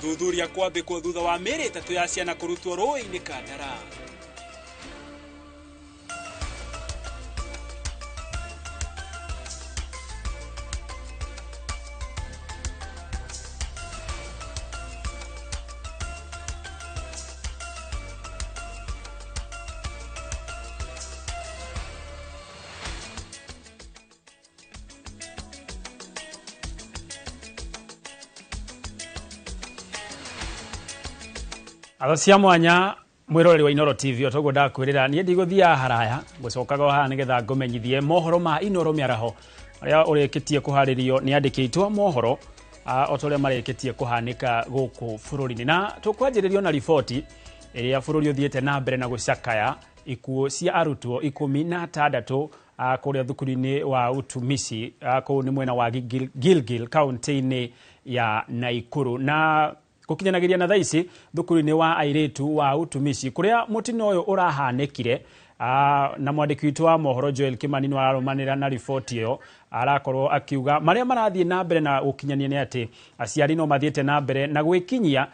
Thuthuria kwambikwo thutha wa mĩĩrĩ ĩtatũ ya ciana kũrutwo rũĩ-inĩ Kandara. Cia mwanya mwiroreri wa Inoro TV otogo ndakwirira ni ndigũthia haraya gucokaga haha nigetha ngomenyithie mohoro ma Inoro miaraho aria ureketie kuharirio ni andikitwo mohoro otoria mareketie kuhanika guku bururi-ini na tukwanjiririo na riboti iria bururi uthiete na mbere na gucakaya ikuo cia arutwo 16 kuria thukuru-ini wa utumisi kuu ni mwena wa Gilgil kaunti-ini ya Naikuru na gukinyanagiria na thaici thukuru-ini wa airetu wa utumisi kuria mutino uyu urahanekire na mwandiki witu wa mohoro Joel Kimani no ararumanira na riboti iyo arakorwo akiuga maria marathie na mbere na gukinyania ni ati aciari no mathiete na mbere na gwikinyia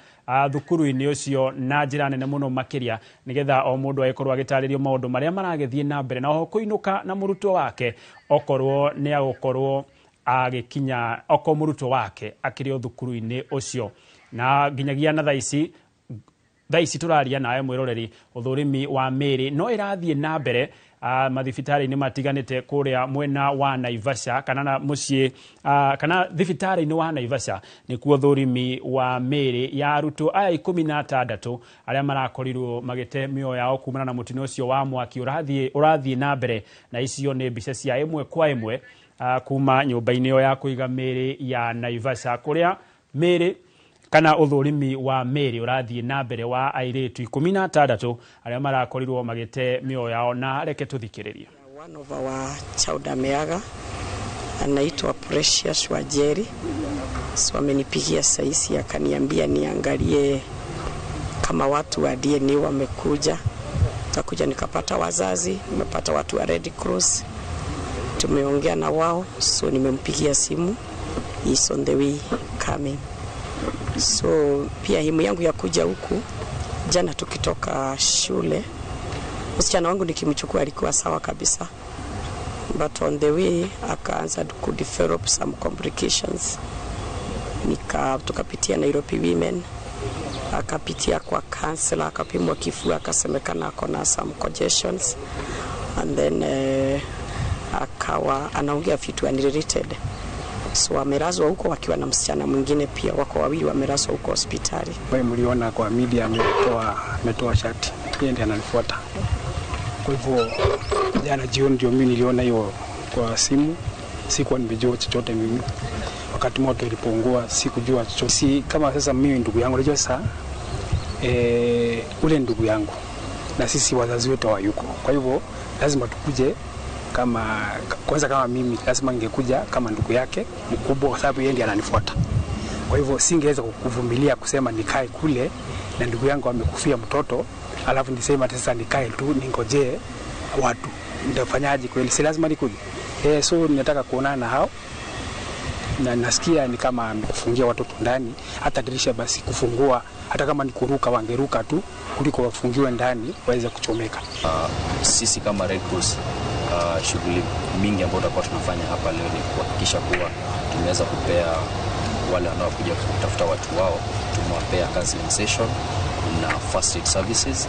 thukuru-ini ucio na njira nene muno makiria nigetha o mundu agikorwo agitaririo maundu maria maragethie na mbere na oho kuinuka na murutwo wake okorwo ni agukorwo agikinya oko murutwo wake akirio thukuru-ini ucio na ginyagia na thaici turaria nawe mwiroreri uthurimi wa mĩĩrĩ no irathie na mbere mathibitari-ini matiganite kuria mwena wa Naivasha kana na mucii kana thibitari-ini wa Naivasha nikuo thurimi wa mĩĩrĩ ya arutwo aya 16 aria marakorirwo magite mĩoyo yao kumana na mutino ucio wa mwaki urathie na mbere na icio ni mbica cia imwe kwa imwe kuma nyumba-ini yo ya kuiga mĩĩrĩ ya Naivasha kuria mĩĩrĩ kana uthurimi wa mĩĩrĩ urathie na mbere wa airetu 16 aria marakorirwo magite mĩoyo yao na reke tuthikiririe. One of our child ameaga anaitwa Precious Wajeri, so amenipigia saisi akaniambia niangalie kama watu wa DNA wamekuja. Takuja nikapata wazazi, nimepata watu wa Red Cross, tumeongea na wao, so nimempigia simu, is on the way coming. So pia himu yangu ya kuja huku jana tukitoka shule msichana wangu nikimchukua alikuwa sawa kabisa, but on the way akaanza ku develop some complications. Tukapitia Nairobi Women, akapitia kwa counselor, akapimwa kifua akasemekana akona some congestions, and then akawa anaongea vitu unrelated. So amelazwa huko wakiwa na msichana mwingine pia, wako wawili wamelazwa huko hospitali. Wewe mliona kwa media ametoa shati, yeye ndiye ananifuata. Kwa hivyo jana jioni ndio mimi niliona hiyo kwa simu, sikuwa nimejua chochote mimi. Wakati moto ilipoungua sikujua chochote. Si kama sasa mimi ndugu yangu unajua sasa ule ndugu yangu na sisi wazazi wetu hawayuko. Kwa hivyo lazima tukuje kwanza kama mimi lazima ningekuja kama ndugu yake mkubwa kwa sababu yeye ndiye ananifuata. Kwa hivyo singeweza kuvumilia kusema nikae kule na ndugu yangu amekufia mtoto alafu nisema sasa nikae tu ningojee watu. Nitafanyaje kweli? Si lazima nikuje. So ninataka kuonana na hao. Na nasikia ni kama amekufungia watoto ndani, hata dirisha basi kufungua, hata kama ni kuruka wangeruka tu kuliko wafungiwe ndani waweze kuchomeka. Sisi kama Red Cross shughuli mingi ambayo tutakuwa tunafanya hapa leo ni kuhakikisha kuwa tumeweza kupea wale wanaokuja kutafuta watu wao, tumewapea counseling session na first aid services,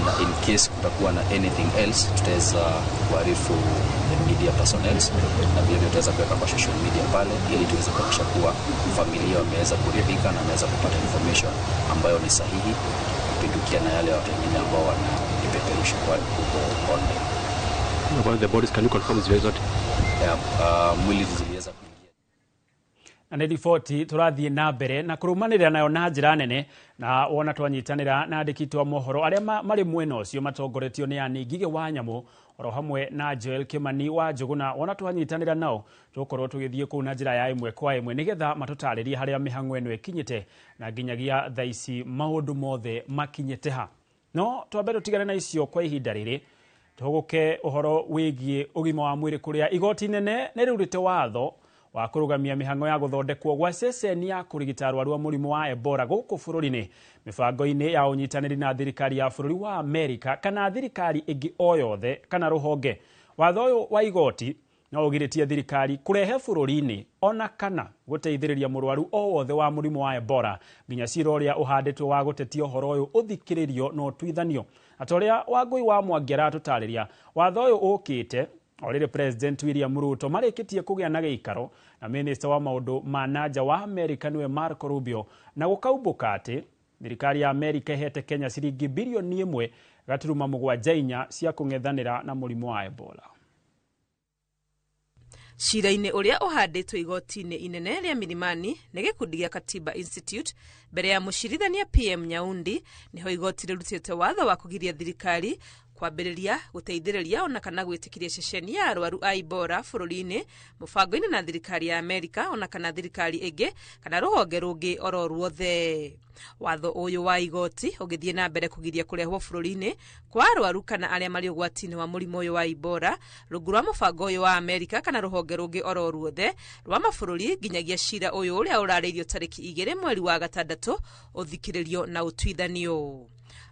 na in case kutakuwa na anything else tutaweza kuarifu media personnel na vile vile tutaweza kuweka kwa social media pale ili tuweze kuhakikisha kuwa familia wameweza kuridhika na wameweza kupata information ambayo ni sahihi kupindukia na yale watu wengine ambao wanaipeperusha kwa online. One the bodies, can you confirm zile zote? Mwili ziliweza kuingia. Na riboti turathie na mbere na kurumanirira nayo na njira nene na wona twanyitanira na andikitwo mohoro aria mari mwena ucio matongoretio ni ani Ngige wa Nyamu oro hamwe na Joel Kimani wa Njuguna. Wona twanyitanira nao tukorwo tugithie ku na njira ya imwe kwa imwe nigetha matutaririe haria mihang'o eno ikinyite na ginyagia thaici maundu mothe makinyite ha. No twambe tutigane na icio kwa ihinda riri tuguke uhoro wigie ugima wa mwiri kuria igoti nene ni riurite watho wa kurugamia mihango ya guthondekwo gwa ceceni ya kurigita arwaru a murimu wa Ebola guku bururi-ini mibango-ini ya unyitaniri na thirikari ya bururi wa Amerika kana thirikari ingi o yothe kana ruhonge. Watho uyu wa igoti no ugiritie thirikari kurehe bururi-ini ona kana guteithiriria murwaru o wothe wa murimu wa Ebola nginya cira uria uhanditwo wa gutetia uhoro uyu uthikiririo no twithanio. Atoria Wangui wa Mwangi aratutariria watho uyu ukite orire President William Ruto marikitie kugia na giikaro na Minister wa maundu ma nanja wa Amerika niwe Marco Rubio na gukaumbuka ati thirikari ya Amerika ihete Kenya ciringi bilioni 1.74 cia kung'ethanira na murimu wa Ebola. Cira-inĩ ũrĩa ũhandĩtwo igoti-inĩ inene rĩa Milimani nĩ gĩkundi gĩa Katiba Institute mbere ya mũcirithania PM Nyaundi niho igoti rĩrutĩte watho wa kũgiria thirikari kwambĩrĩria gũteithĩrĩria ona kana gwĩtĩkĩria ceceni ya arwaru a Ebola bũrũri-inĩ mũbango-inĩ na thirikari ya Amerika ona kana thirikari ĩngĩ kana rũhonge rũngĩ oro ruothe. Watho ũyũ wa igoti ũgĩthiĩ na mbere kũgiria kũrehwo bũrũri-inĩ kwa arwaru kana arĩa marĩ ũgwati-inĩ wa mũrimũ ũyũ wa Ebola rungu rwa mũbango ũyũ wa Amerika kana rũhonge rũngĩ oro ruothe rwa mabũrũri nginyagia cira ũyũ ũrĩa ũrarĩirio tarĩki 2 mweri wa gatandatũ ũthikĩrĩrio na ũtuithanio.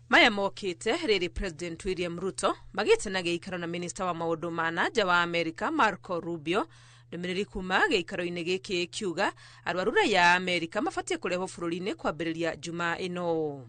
Maya mokite rĩrĩ President William Ruto magĩte na gĩikaro na Minister wa maũndũ ma nanja wa Amerika Marco Rubio ndũmĩrĩri kuma gĩikaro-inĩ gĩkĩ kiuga arwaru ya Amerika mabatie kũrehwo bũrũri-inĩ kwambĩrĩria Jumaa ĩno.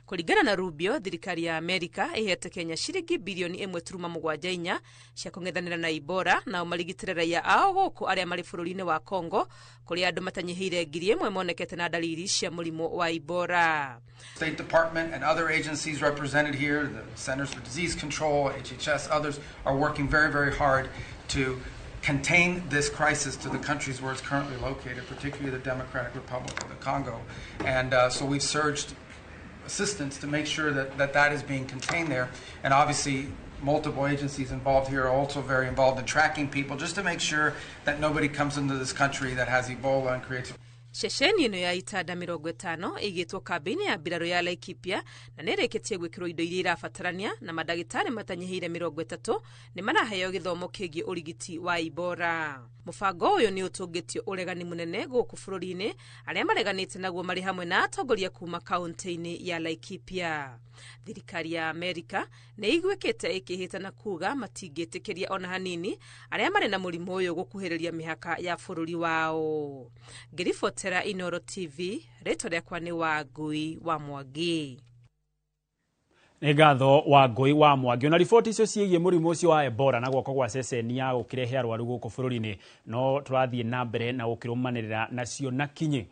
Kũringana na Rubio, thirikari ya Amerika ĩhete Kenya ciringi bilioni 1.74 cia kũng'ethanĩra na Ebola na marigitĩre raia ao gũkũ arĩa marĩ bũrũri-inĩ wa Congo kũrĩa andũ matanyihĩire 1,000 monekete na dalili cia mũrimũ wa Ebola. State Department and other agencies represented here, the Centers for Disease Control, HHS, others are working very, very hard to contain this crisis to the countries where it's currently located, particularly the Democratic Republic of the Congo. And so we've surged assistance to make sure that is being contained there. And obviously multiple agencies involved here are also very involved in tracking people just to make sure that nobody comes into this country that has Ebola and creates. Ceceni ĩno ya Itanda 50 ĩgĩtwo kambĩ-inĩ ya mbirarũ ya Laikipia na nĩrĩkĩtie gwĩkĩrwo indo iria irabatarania na madagĩtarĩ matanyihĩire 30 nĩ maraheo gĩthomo kĩgiĩ ũrigiti wa Ebola. Mũbango ũyũ nĩ ũtũngĩtio ũregani mũnene gũkũ bũrũri-inĩ arĩa mareganĩte naguo marĩ hamwe na atongoria kuma kaunti-inĩ ya Laikipia. Thirikari ya Amerika nĩ igwĩkĩte ĩkĩhĩta na kuga matingĩtĩkĩria ona hanini arĩa marĩ na mũrimũ ũyũ gũkuhĩrĩria mĩhaka ya bũrũri wao. Ngĩribotera Inoro TV, rĩtwa rĩakwa nĩ Wangui wa Mwangi. Nĩ ngatho Wangui wa Mwangi. Ona riboti icio ciĩgiĩ mũrimũ ũcio wa Ebola na gwako gwa ceceni ya gũkĩrehe arwaru gũkũ bũrũri-inĩ no tũrathiĩ na mbere na gũkĩrũmanĩrĩra nacio na kinyi.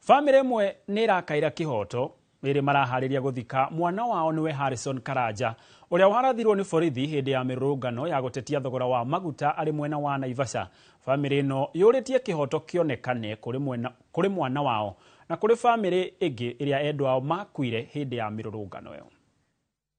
Famĩlĩ ĩmwe nĩ ĩrakaĩra kĩhoto ĩrĩ maraharĩria gũthika mwana wao nĩwe Harrison Karanja ũrĩa warathirwo nĩ borithi hĩndĩ ya mĩrũrũngano ya gũtetia thogora wa maguta arĩ mwena wa Naivasha. Famĩlĩ ĩno yũrĩtie kĩhoto kĩonekane kũrĩ mwana wao na kũrĩ famĩlĩ ĩngĩ ĩrĩa endwa ao makuire hĩndĩ ya mĩrũrũngano ĩyo.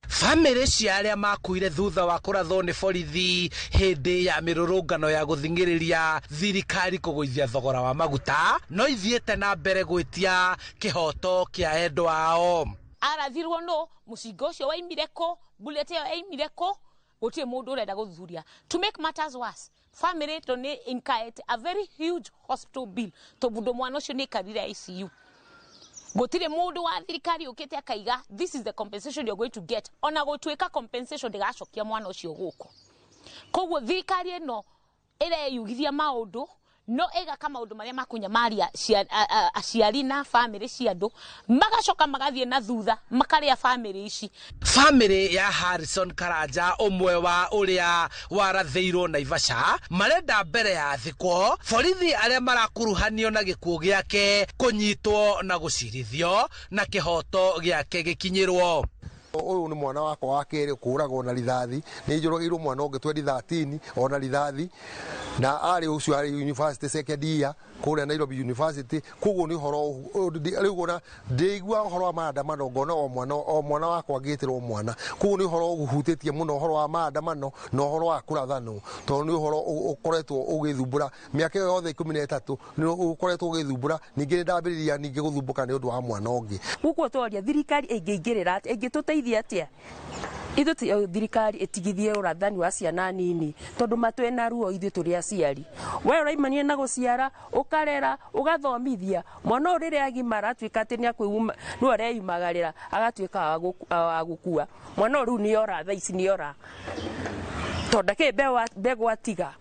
Famĩlĩ cia arĩa makuire thutha wa kũrathwo nĩ borithi hĩndĩ ya mĩrũrũngano ya gũthingĩrĩria thirikari kũgũithia thogora wa maguta no ithiĩte na mbere gwĩtia kĩhoto kĩa endwa ao. Arathirwo no mũcinga ũcio waimire kũ, bullet ĩyo yaimire kũ, gũtirĩ mũndũ ũrenda gũthuthuria. To make matters worse, family to nĩ incurred a very huge hospital bill tondũ mwana ũcio nĩ karire ICU. Gũtirĩ mũndũ wa thirikari ũkĩte akaiga this is the compensation you're going to get. Ona gũtuĩka compensation ndĩgacokia mwana ũcio gũkũ. Koguo thirikari ĩno ĩreyugithia maũndũ no ĩgaka maũndũ marĩa makunyamaria aciari na famĩlĩ cia andũ magacoka magathiĩ na thutha makarĩa famĩlĩ ici. Famĩlĩ ya Harrison Karanja ũmwe wa ũrĩa warathĩirwo Naivasha marenda mbere ya thikwo borithi arĩa marakuruhanio na gĩkuũ gĩake kũnyitwo na gũcirithio na kĩhoto gĩake gĩkinyĩrwo. Ũyũ nĩ mwana wakwa wa kerĩ kũragwo na rithathi nĩ njoragĩirwo mwana ũngĩ 2013 ona rithathi na arĩ ũcio arĩ university second year kũrĩa Nairobi University. Koguo nĩ horo rĩu na ndĩigua horo wa maandamano ngona o mwana wakwa ngĩtĩrwo mwana. Koguo nĩ horo ũhutĩtie mũno horo wa maandamano na horo wa kũrathanwo tondũ nĩ horo ũkoretwo ũgĩthumbũra mĩaka yothe 13 nĩ ũkoretwo ũgĩthumbũra ningĩ ndambĩrĩria ningĩ gũthumbũka nĩ ũndũ wa mwana ũngĩ. Gũkũ tũoria thirikari ĩngĩingĩrĩra ĩngĩtũteithia atĩa ithu thirikari itigithie urathani wa ciana nini tondu matwena ruo ithu turi aciari we uraimanie na guciara ukarera ugathomithia mwana urire agimara atwika ati ni akwiguma no areyumagarira agatwika agukua mwana ru ni ora thaici ni ora tonda ke bego atiga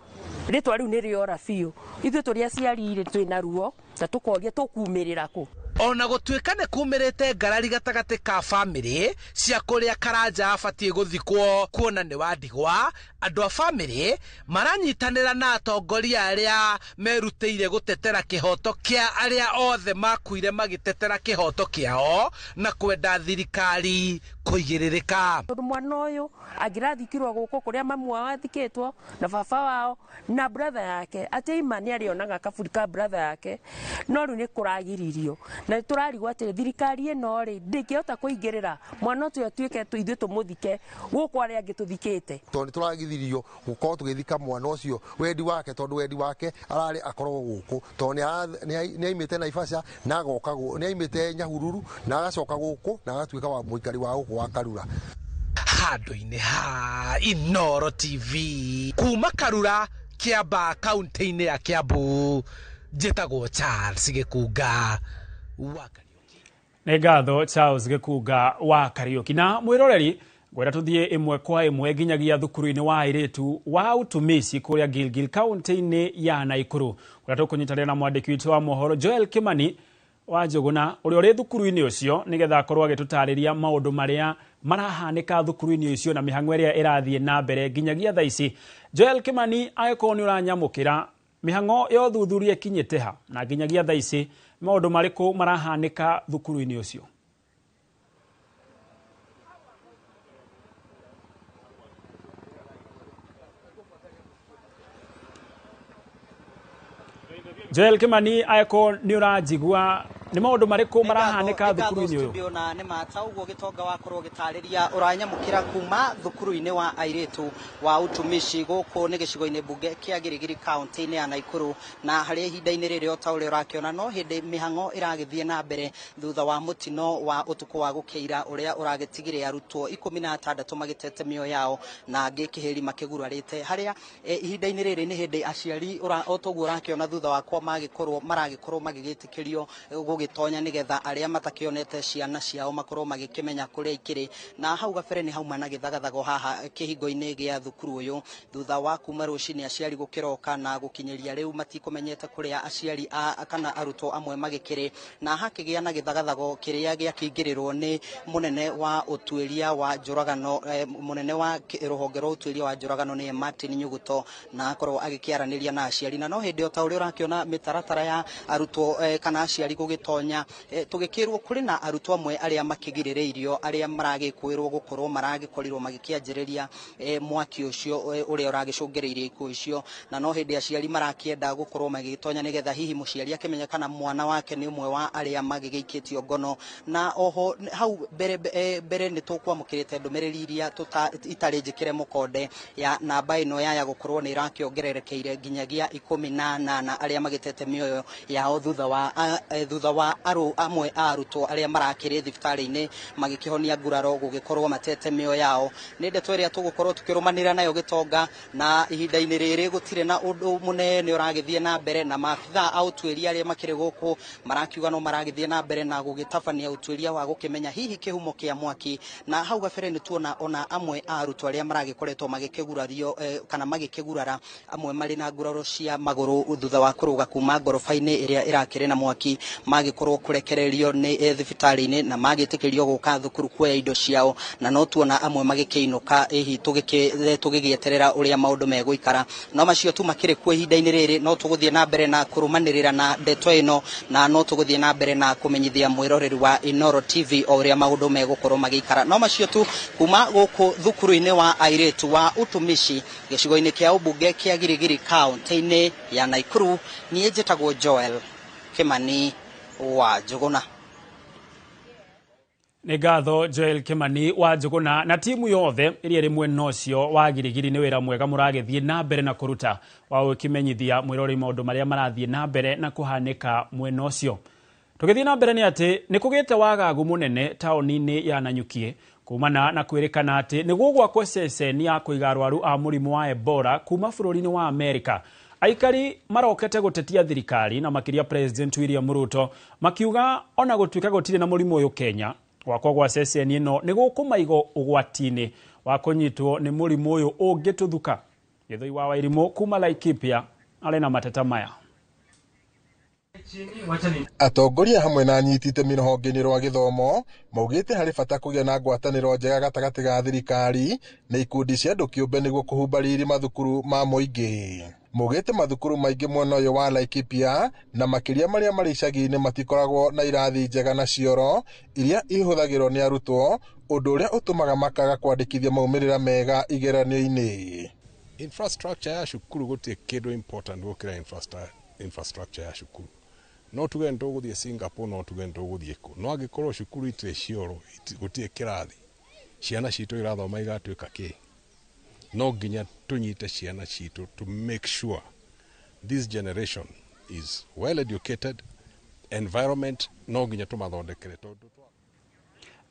ritwa riu ni riora fiu ithu turi aciari ri twina ruo ta tukoria tukumirira ku ona gutwika ne kumirite ngarari gatagati ka family cia kuria Karanja abatie guthikwo kuona ni wandigwa andu a family maranyitanira na atongoria aria merutĩire gutetera kihoto kia aria othe makuire magitetera kihoto kiao na kwenda thirikari kuigiririka tondu mwana uyu angirathikirwo guku kuria mamu wao athikitwo na baba wao na brother yake ati imani arionaga kaburi ka brother yake no ru ni kuragiririo na turarigwo ati thirikari ino ri ndingihota kuingirira mwana uyu atwike tu ithu tumuthike guku aria angituthikite tondu turagithirio gukorwo tugithika mwana ucio wendi wake tondu wendi wake arari akorwo guku tondu ni aimite Naivasha na agoka ni aimite Nyahururu na agacoka guku na agatwika wa muikari wa guku wa Karura handu-ini ha Inoro TV kuma Karura Kiamba kaunti-ini ya Kiambu njitagwo Charles Gikuga wa Kariuki. Nĩ ngatho Charles Gikuga wa Kariuki na mwiroreri gwera tuthie imwe kwa imwe nginyagia thukuru-ini wa airitu wa utumici kuria Gilgil kaunti-ini ya Naikuru gwera tukunyitanira na mwandiki witu wa mohoro Joel Kimani wa Njuguna uri uri thukuru-ini ucio nigetha akorwo agitutariria maundu maria marahanika thukuru-ini ucio na mihang'o iria irathie na mbere nginyagia thaici. Joel Kimani aiko ni uranyamukira mihang'o yo thuthuria kinyite ha na nginyagia thaici maundu mariku marahanika thukuru-ini ucio. Joel Kimani aiko ni urajigua ni maundu mariku marahanika thukuru-ini uyu na ni mata uguo gitonga wakorwo gitariria uranyamukira kuma thukuru-ini wa airitu wa utumici guku ni gicigo-ini bunge kia Girigiri kaunti-ini ya Naikuru na hari ihinda-ini riri o tauri urakiona no hindi mihang'o iragithie na mbere thutha wa mutino wa utuku wa gukeira uria uragitigire arutwo 16 magitete mio yao na angi kiheri makigurarite haria ihinda-ini riri ni hindi aciari o toguo urakiona thutha wa kwa maragikorwo magigitikirio gugitonya nigetha aria matakionete ciana ciao makorwo magikimenya kuria ikiri na hau gabere ni hauma na githagathago haha kihingo-ini gia thukuru uyu thutha wa kuma rucini aciari gukiroka na gukinyeria riu matikumenyete kuria aciari kana arutwo amwe magikiri na hakigia na githagathago kiria gia kingiriro ni munene wa utuiria wa njuragano munene wa ruhonge rwa utuiria wa njuragano ni Martin Nyuguto na akorwo agikiaraniria na aciari na no hindi o ta uria urakiona mitaratara ya arutwo kana aciari gugitonya tugikirwo kuri na arutwo amwe aria makigirireirio aria maragikwirwo gukorwo maragikorirwo magikianjiriria mwaki ucio uria uragicungireirie ikuo icio na no hindi aciari marakienda gukorwo magitonya nigetha hihi muciari akimenya kana mwana wake ni umwe wa aria magigikitio ngono na oho hau bere ni tukwamukirite ndumiriri iria itari njikire mukonde ya namba ino ya gukorwo ni irakiongererekeire nginyagia 18 aria magitete mioyo yao thutha wa amwe arutwo aria marakiri thibitari-ini magikihonia nguraro gugikorwo matete mioyo yao ni ndeto iria tugukorwo tukirumanira nayo gitonga na ihinda-ini riri gutire na undu munene uragithie na mbere na maabitha a utuiria aria makiri guku marakiuga no maragithie na mbere na gugitabania utuiria wa gukimenya hihi kihumo kia mwaki na hau gabere ni tuona ona amwe arutwo aria maragikoretwo magikigurario kana magikigurara amwe mari na nguraro cia maguru thutha wa kuruga kuma ngorofa-ini iria irakire na mwaki magikorwo kurekererio ni thibitari-ini na magitikirio guka thukuru kuoya indo ciao na no tuona amwe magikiinuka hihi tugigieterera uria maundu meguikara no macio tu makiri kuo ihinda-ini riri no tuguthie na mbere na kurumanirira na ndeto ino na no tuguthie na mbere na kumenyithia mwiroreri wa Inoro TV o uria maundu megukorwo magiikara no macio tu kuma guku thukuru-ini wa airitu wa utumici gicigo-ini kia ubunge kia Girigiri kaunti-ini ya Naikuru ni njitagwo Joel Kimani wa Njuguna. Nĩ ngatho Joel Kimani wa Njuguna na timu yothe iria ri mwena ucio wa Girigiri ni wira mwega muragithie na mbere na kuruta wa ukimenyithia mwirori maundu maria marathie na mbere na kuhanika mwena ucio. Tugithie na mbere ni ati ni kugite wagagu munene taoni-ini ya Nanyukie kumana na kwirikana ati nigugwakwo ceceni ya kuiga arwaru a murimu wa Ebola kuma bururi-ini wa Amerika. Aikari marokete gutetia thirikari na makiria President William Ruto makiuga ona gutuika gutire na murimu uyu Kenya gwakwo gwa ceceni ino nigukumaigo ugwati-ini wa kunyitwo ni murimu uyu ungituthuka. Githoi wa Wairimu kuma Laikipia arena mateta maya. Atongoria hamwe na anyiti itemi rũhonge-inĩ rwa gĩthomo maugĩte harĩ bata kũgĩa na ngwatanĩro njega gatagatĩ ga thirikari na ikundi cia andũ kĩũmbe nĩguo kũhumba riri mathukuru ma mũingĩ. Maugĩte mathukuru maingĩ mwena ũyũ wa Laikipia na makĩria marĩa marĩ icagi-inĩ matikoragwo na irathi njega na cioro iria ihũthagĩrwo nĩ arutwo, ũndũ ũrĩa ũtũmaga makaga kwandĩkithia maumĩrĩra mega igeranio-inĩ. Infrastructure ya cukuru gũtirĩ kĩndũ important gũkĩra infrastructure ya cukuru. No tuge ntũgũthiĩ Singapore, no tuge ntũgũthiĩ kũ. No angĩkorwo cukuru itirĩ cioro, gũtirĩ kĩrathi, ciana citũ irathoma igatuĩka kĩ. No nginya tunyite ciana citũ to make sure this generation is well educated, environment no nginya tũmathondekere tondũ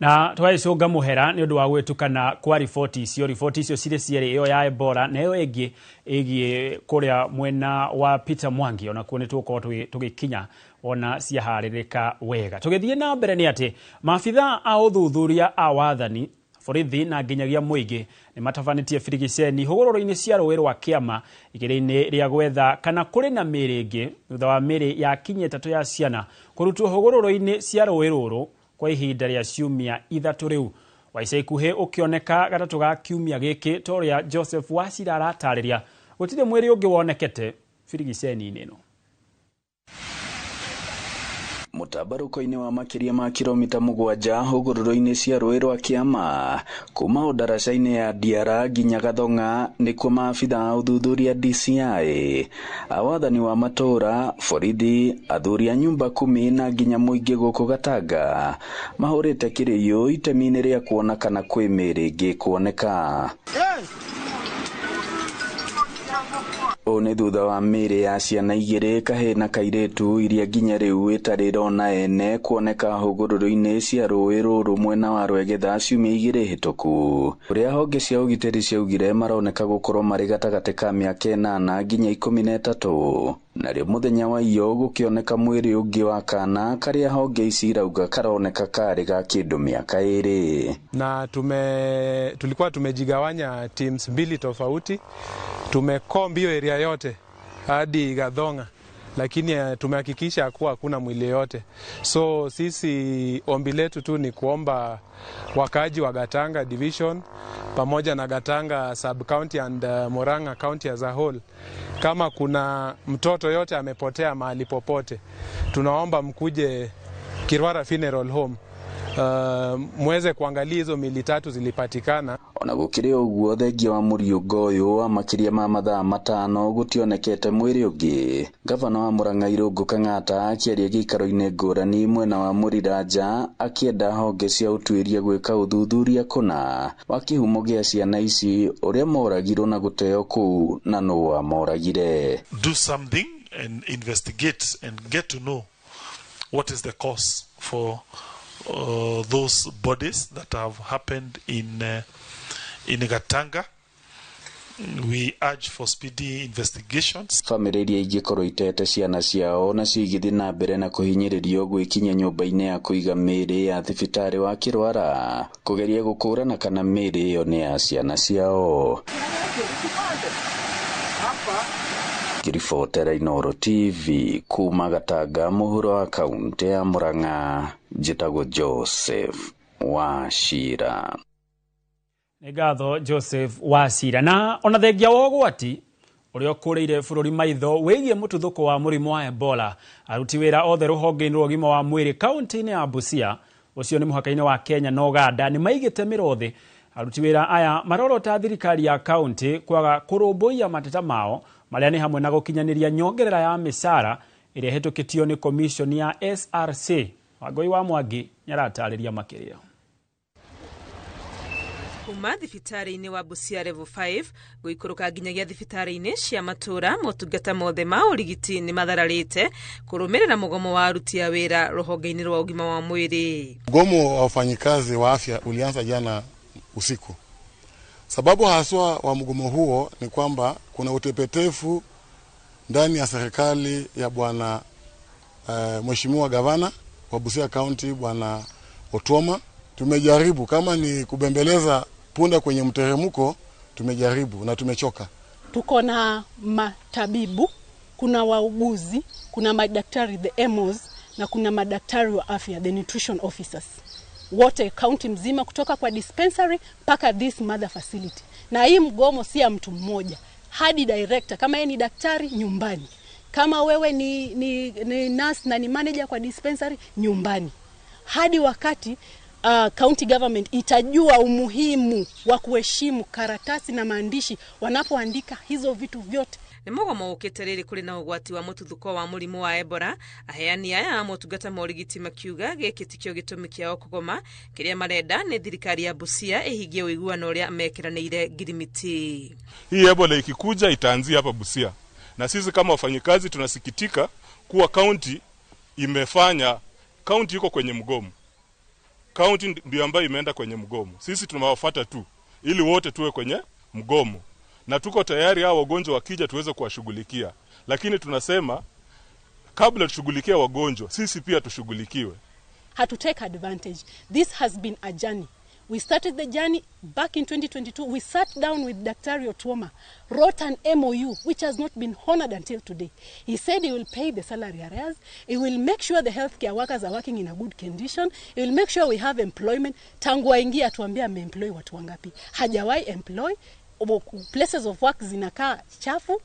na twaicunga muhera ni undu wa gwitukana kwa riboti icio cirĩ cierĩ iyo ya Ebola na iyo ĩngĩ ĩgiĩ kuria mwena wa Peter Mwangi ona kuo nĩtũkorwo tũgĩkinya ona ciaharĩrĩka wega. Tũgĩthiĩ na mbere nĩ atĩ maabitha a ũthuthuria a wathani, borithi na nginyagia mũingĩ nĩ matabanĩtie birigiceni hũgũrũrũ-inĩ cia rũĩ rwa Kĩama igĩrĩ-inĩ rĩa gwetha kana kũrĩ na mĩĩrĩ ĩngĩ thutha wa mĩĩrĩ ya kinya 3 ya ciana kũrutwo hũgũrũrũ-inĩ cia rũĩ rũrũ kwa ihinda rĩa ciumia 3 rĩu. Wa ica ikuhĩ ũkĩoneka gatatũ ga kiumia gĩkĩ toria Joseph Wasira aratarĩria gũtirĩ mwĩrĩ ũngĩ wonekete birigiceni-inĩ ĩno. Mutabaruko-inĩ wa makĩria ma kilomita 7 hũgũrũrũ-inĩ cia rũĩ rwa Kĩama kuma o daraca-inĩ ya Diara nginya Gathonga nĩkuo maabitha a ũthuthuria DCI, awathani wa matũra, borithi, athuri a nyumba 10 na nginya mũingĩ gũkũ Gatanga mahũrĩte kĩrĩyo itemi-inĩ rĩa kuona kana kwĩ mĩĩrĩ ĩngĩ kuoneka. One thutha wa mĩĩrĩ ya ciana 2, kahĩĩ na kairĩtu, iria nginya rĩu ĩtarĩ rona ene kuoneka hũgũrũrũ-inĩ cia rũĩ rũrũ mwena wa Rwegetha ciumia 2 hĩtũku. Ũrĩa honge cia ũgitĩri ciaugire maroneka gũkorwo marĩ gatagatĩ ka mĩaka 8 nginya 13. Narĩo mũthenya wa iyo gũkĩoneka mwĩrĩ ũngĩ wa kana karĩa honge ici irauga karoneka karĩ ga kĩndũ mĩaka 2. Na tulikuwa tumejigawanya teams 2 tofauti. Tumekombi hiyo area yote hadi Gathonga, lakini tumehakikisha kuwa hakuna mwili yote. So sisi ombi letu tu ni kuomba wakaji wa Gatanga division pamoja na Gatanga sub county and Murang'a county as a whole, kama kuna mtoto yote amepotea mahali popote, tunaomba mkuje Kirwara Funeral Home muweze kuangalia hizo mili 3 zilipatikana. Ona gũkĩrĩ ũguo thengia wa mũriũngo ũyũ wa makĩria ma mathaa 5 gũtionekete mwĩrĩ ũngĩ. Gavana wa Murang'a Irũngũ Kang'ata akĩaria gĩikaro-inĩ ngũrani mwena wa Mũriranja akĩenda honge cia ũtuĩria gwĩka ũthuthuria kũna wa kĩhumo gĩa ciana ici ũrĩa moragirwo na gũteo kũu na nũũ wamoragire. Do something and investigate and get to know what is the cause for those bodies that have happened in Gatanga. We urge for speedy investigations. Family iria ingĩkorwo itete ciana ciao na cigithie na mbere na kũhinyĩrĩrio gwĩkinya nyũmba-inĩ ya kũiga mĩĩrĩ ya thibitarĩ wa Kĩrwara kũgeria gũkũrana kana mĩĩrĩ ĩyo nĩ ya ciana ciao. Kiribotera Inooro TV kuma Gatanga mũhuro wa kaunti ya Murang'a, njĩtagwo Joseph Wasira. Nĩngatho Joseph Wasira. Na ona thengia wa ũgwati ũrĩa ũkũrĩire bũrũri maitho wĩgiĩ mũtuthũko wa mũrimũ wa Ebola, aruti wĩra othe rũhonge-inĩ rwa ũgima wa mwĩrĩ kaunti-inĩ ya Busia ũcio nĩ mũhaka-inĩ wa Kenya na Uganda nĩ maigĩte mĩrothi. Aruti wĩra aya marorota thirikari ya kaunti kwaga kũrũmbũiya mateta mao marĩa nĩ hamwe na gũkinyanĩria nyongerera ya mĩcara ĩrĩa hetũkĩtio nĩ commission ya SRC. Wangui wa Mwangi nyaratarĩria makĩria. kuma thibitari-inĩ wa Busia level 5 guikũrũka nginyagia thibitari-inĩ cia matũra motungata mothe ma ũrigiti nĩ mathararĩte kũrũmĩrĩra mũgomo wa aruti a wĩra rũhonge-inĩ rwa ũgima wa mwĩrĩ. Mgomo wa wafanyikazi wa afya ulianza jana usiku. Sababu haswa wa mgomo huo ni kwamba kuna utepetefu ndani ya serikali ya bwana Mheshimiwa Gavana wa Busia County bwana Otuoma. Tumejaribu kama ni kubembeleza punda kwenye mteremko, tumejaribu na tumechoka. Tuko na matabibu, kuna wauguzi, kuna madaktari the MOs na kuna madaktari wa afya the nutrition officers. Wote county mzima kutoka kwa dispensary mpaka this mother facility. Na hii mgomo si ya mtu mmoja, hadi director kama yeye ni daktari nyumbani. Kama wewe ni nurse na ni manager kwa dispensary nyumbani. Hadi wakati county government itajua umuhimu wa kuheshimu karatasi na maandishi wanapoandika hizo vitu vyote. Nĩ mũgomo ũkĩte kũrĩ na ũgwati wa mũtuthũko wa mũrimũ wa Ebola. Aheani aya a motungata ma ũrigiti makiuga gĩkĩ tikĩo gĩtũmi kĩao kũgoma, kĩrĩa marenda nĩ thirikari ya Busia ĩhingie ũiguano ũrĩa mekiranĩire ngirimiti. Hii Ebola ikikuja itaanzia hapa Busia, na sisi kama wafanyikazi tunasikitika kuwa county imefanya, county iko kwenye mgomo. County ndio ambayo imeenda kwenye mgomo. Sisi tunawafuata tu ili wote tuwe kwenye mgomo. Na tuko tayari hao wagonjwa wakija tuweze kuwashughulikia. Lakini tunasema kabla tushughulikie wagonjwa, sisi pia tushughulikiwe. To take advantage. This has been a journey. We started the journey back in 2022. We sat down with Dr. Otuoma, wrote an MOU which has not been honored until today. He said he will pay the salary arrears. He will make sure the healthcare workers are working in a good condition. He will make sure we have employment. Tangu aingia atuambia ameemploy watu wangapi. Hajawahi employ. Places of work zinakaa chafu.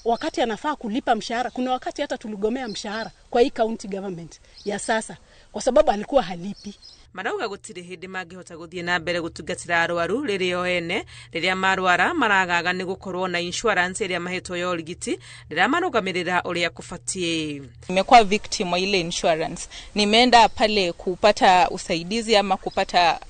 Wakati anafaa kulipa mshahara, kuna wakati hata tuligomea mshahara kwa hii county government ya sasa kwa sababu alikuwa halipi. Marauga gũtirĩ hĩndĩ mangĩhota gũthiĩ na mbere gũtungatĩra arwaru rĩrĩa ene rĩrĩa marwara maragaga nĩ gũkorwo na insurance ĩrĩa mahetwo ya ũrigiti rĩrĩa marũgamĩrĩra ũrĩa kũbatie. Nimekuwa victim wa ile insurance. Nimeenda pale kupata usaidizi ama kupata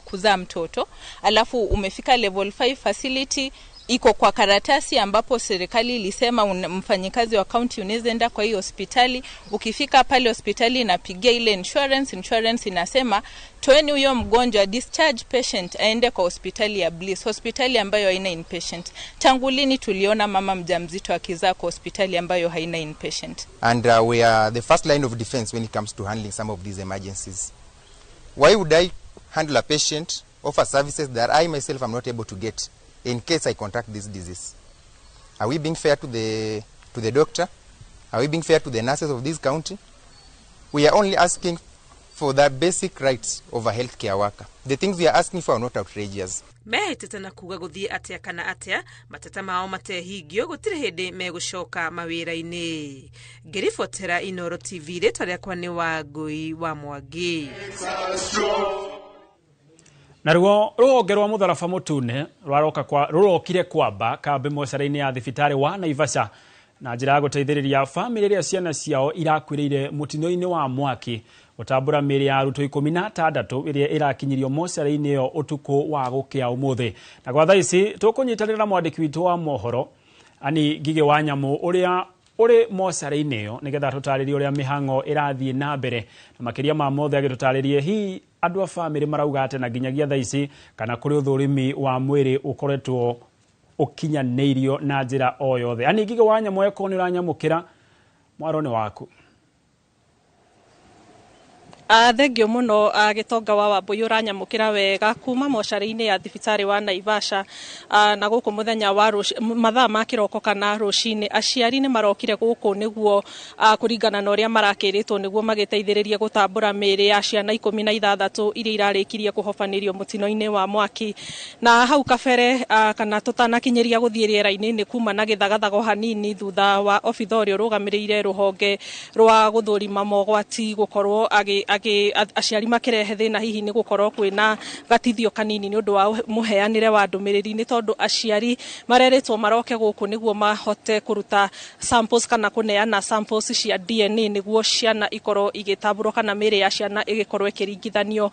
kuzaa mtoto. Alafu umefika level 5 facility iko kwa karatasi ambapo serikali ilisema mfanyikazi wa county unaenda kwa hiyo hospitali. Ukifika pale hospitali inapigia ile insurance inasema toeni huyo mgonjwa, discharge patient aende kwa hospitali ya Bliss, hospitali ambayo haina inpatient. Tangu lini tuliona mama mjamzito akizaa kwa hospitali ambayo haina inpatient? And we are the first line of defense when it comes to handling some of these emergencies. Why would I handle a patient, offer services that I myself am not able to get in case I contract this disease? Are we being fair to the doctor? Are we being fair to the nurses of this county? We are only asking for the basic rights of a healthcare worker. The things we are asking for are not outrageous. Mehĩtĩte na kuga gũthiĩ atĩa kana atĩa, mateta mao matehingio, gũtirĩ hĩndĩ megũcoka mawĩra-inĩ. Ngĩribotera Inooro TV, rĩtwa rĩakwa nĩ Wangũi wa Mwangi. Na rũhonge rwa mũtharaba mũtune rũrokire kwamba kambĩ mocarĩ-inĩ ya thibitarĩ wa Naivasha na njĩra ya gũteithĩrĩria bamĩrĩ iria ciana ciao irakuĩrĩire mũtino-inĩ wa mwaki gũtambũra mĩĩrĩ ya arutwo 16 ĩrĩa ĩrakinyirio mocarĩ-inĩ ĩyo ũtukũ wa gũkĩa ũmũthĩ. Na gwa thaa ici tũkũnyitanĩra mwandĩki witũ wa mohoro Ani Ngigĩ wa Nyamũ ũrĩa ũrĩ mocarĩ-inĩ ĩyo nĩgetha tũtarĩrie ũrĩa mĩhang'o ĩrathiĩ na mbere, na makĩria ma mothe agĩtũtarĩrie hihi andũ a bamĩrĩ marauga atĩ na nginyagia thaa ici kana kũrĩ ũthũrimi wa mwĩrĩ ũkoretwo ũkinyanĩirio na njĩra o yothe. Ani Ngigĩ wa Nyamũ eko nĩ ũranyamũkĩra, mwaro nĩ waku. Thengio muno Gitonga wa Wambui uranyamukira wega kuma mocarĩ-inĩ ya thibitarĩ wa Naivasha na gũkũ mũthenya wa mathaa ma kĩroko kana rũcinĩ. Aciari nĩ marokire gũkũ nĩguo kũringana na ũrĩa marakĩrĩtwo nĩguo magĩteithĩrĩrie gũtambũra mĩĩrĩ ya ciana 16 iria irarĩkirie kũhobanĩrio mũtino-inĩ wa mwaki. Na hau kabere kana tũtanakinyĩria gũthiĩ rĩera-inĩ nĩ kuma na gĩthagathago hanini thutha wa obitha ũrĩa ũrũgamĩrĩire rũhonge rwa gũthũrima mogwati gũkorwo aciari makirehe thina hihi ni gukorwo kwina gatithio kanini ni undu wa muheanire wa ndumiriri ni tondu aciari mareretwo maroke guku niguo mahote kuruta samples kana kuneana samples cia DNA niguo ciana ikorwo igitaburo kana miri ya ciana igikorwo ikiringithanio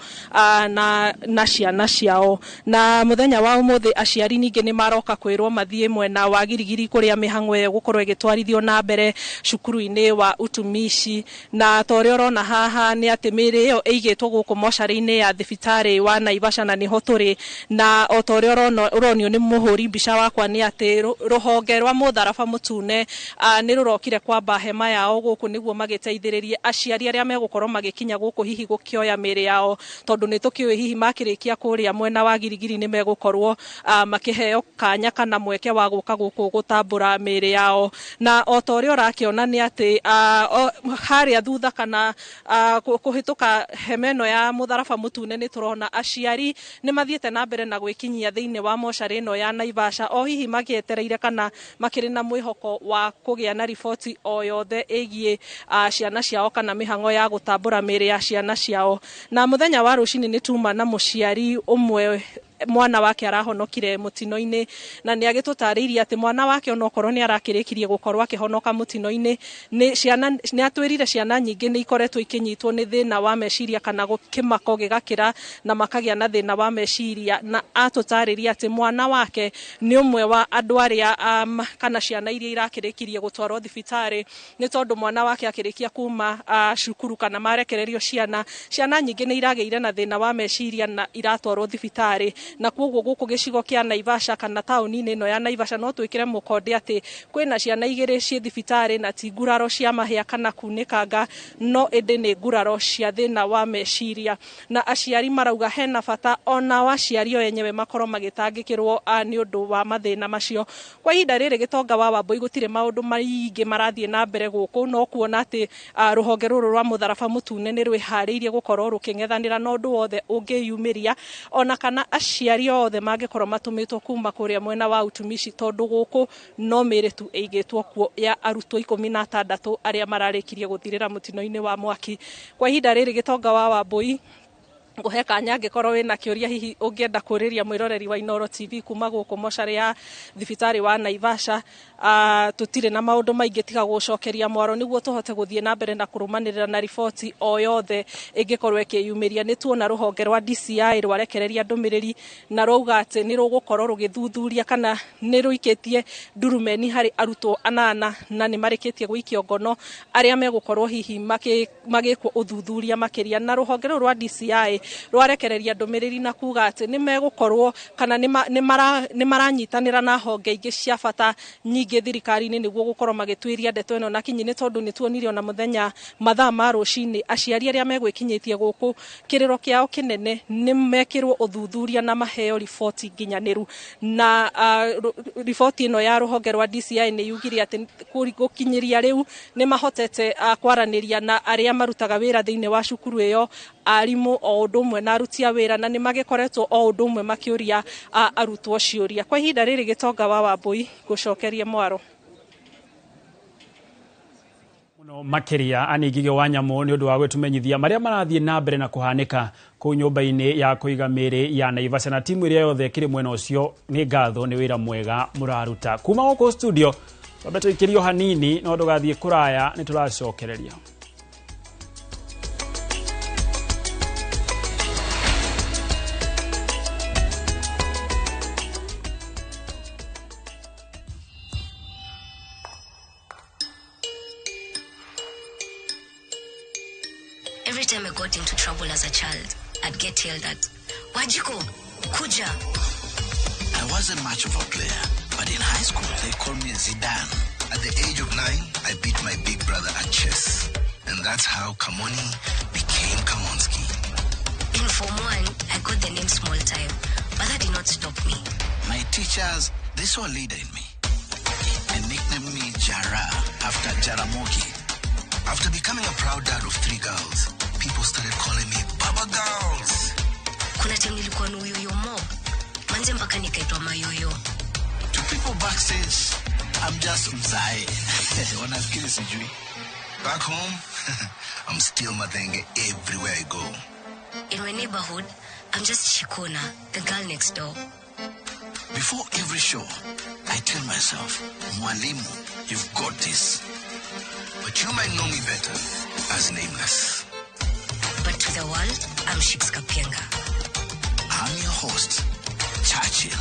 na ciana ciao. Na muthenya wa umuthi aciari ningi ni maroka kwirwo mathie mwena wa Girigiri kuria mihango ye gukorwo igitwarithio na mbere cukuru-ini wa Utumishi. Na tore orona haha ni ati miri iyo eigitwo guku moshari-ini ya thibitari wa Naivasha na niho turi. Na otore oronio ni muhuri mbica wakwa ni ati ruhonge rwa mutharaba mutune ni rurokire kwamba hema yao guku niguo magiteithiririe aciari aria megukorwo magikinya guku hihi gukioya miri yao, tondu ni tukiwe hihi makirikia kuria mwena wa Girigiri ni megukorwo makiheo kanya kana mweke wa guka guku gutambura miri yao. Na otore orakiona ni ati haria thutha kana kuhituka hemeno ya mutharaba mutune ni turona aciari ni mathiete na mbere na gwikinyia thiini wa moshari no ya Naivasha o hihi magietereire kana makiri na mwihoko wa kugia na ripoti o yothe egie ciana ciao kana mihango ya gutambura miri ya ciana ciao. Na muthenya wa rucini ni tuma na muciari umwe mwana wake arahonokire mutino-ini na ni agitutariirie ati mwana wake onokorwo ni arakirikirie gukorwo akihonoka mutino-ini ni atwirire ciana nyingi ni ikoretwo ikinyitwo ni thina wa meciria kana gukimako gigakira na makagia na thina wa meciria. Na atutariirie ati mwana wake ni umwe wa andu aria kana ciana iria irakirikirie gutwarwo thibitari ni tondu mwana wake akirikia kuma cukuru kana marekererio ciana nyingi ni irageire na thina wa meciria na iratwarwo thibitari. Na kuoguo guku gicigo kia Naivasha kana tauni-ini no ya Naivasha no twikire mukonde ati kwina ciana igiri cie thibitari na ti nguraro cia mahia kana kunikanga no ende ni nguraro cia thina wa meciria. Na aciari marauga hena bata ona waciari o enyewe makorwo magitangikirwo ni undu wa mathina macio. Kwa ihinda riri Gitonga wa Wambui gutire maundu maingi marathie na mbere guku no kuona ati ruhonge ruru rwa mutharaba mutune ni rwihariirie gukorwo ruking'ethanira na undu wothe ungiyumiria ona kana aciari othe mangikorwo matumitwo kuma kuria mwena wa Utumishi tondu guku no miri tu eigitwo kuo ya arutwo 16 aria mararikirie guthirira mutino-ini wa mwaki. Kwa ihinda riri Gitonga wa Wambui nguhe kanya ngikorwo wina kiuria hihi ungienda kuriria mwiroreri wa Inooro TV kuma guku moshari ya thibitari wa Naivasha tutire na maundu maingi tiga gucokeria mwaro niguo tuhote guthie na mbere na kurumanirira na ripoti o yothe ingikorwo ikiyumiria. Ni tuona ruhonge rwa DCI rwarekereria ndumiriri na rauga ati ni rugukorwo rugithuthuria kana ni ruikitie ndurumeni hari arutwo 8 na ni marikitie gwikio ngono aria megukorwo hihi magikwo uthuthuria makiria. Na ruhonge rwa DCI rwarekereria ndumiriri na kuga ati ni megukorwo kana ni maranyitanira na honge ingi cia bata nyingi thirikari-ini niguo gukorwo magitwiria ndeto ino na kinyi ni tondu ni tuonire ona muthenya mathaa ma rucini aciari aria megwikinyitie guku kiriro kiao kinene ni mekirwo uthuthuria na maheo ripoti nginyaniru. Na ripoti ino ya ruhonge rwa DCI ni yugire ati gukinyiria riu ni mahotete kwaraniria na aria marutaga wira thiini wa cukuru iyo arimu o undu umwe na aruti a wira na ni magikoretwo o undu umwe makiuria arutwo ciuria. Kwa ihinda riri Gitonga wa Wambui gucokerie mwaro muno makiria anigige wa nyamu ni undu wa gwetumenyithia maria marathie na mbere na kuhanika ku nyumba-ini ya kuiga miri ya Naivasha. Na timu iria yothe kiri mwena ucio ni ngatho ni wira mwega muraruta kuma guku studio babeto ikirio hanini no ndugathie kuraya ni turacokereria. Every time I got into trouble as a child, I'd get yelled at. Wajiko, Kuja. I wasn't much of a player, but in high school they called me Zidane. At the age of 9, I beat my big brother at chess. And that's how Kamoni became Kamonski. In Form 1, I got the name Small Time, but that did not stop me. My teachers, they saw a leader in me. They nicknamed me Jara after Jaramogi. After becoming a proud dad of 3 girls, people started calling me Baba Girls. Kuna time nilikuwa nuyoyo mob. Manze mpaka nikaitwa mayoyo. To people backstage, I'm just Mzai. Wanafikiri sijui. Back home, I'm still Madenge everywhere I go. In my neighborhood, I'm just Shikona, the girl next door. Before every show, I tell myself, Mwalimu, you've got this. But you might know me better as Nameless. But to the world, I'm Shix Kapienga. I'm your host, Churchill.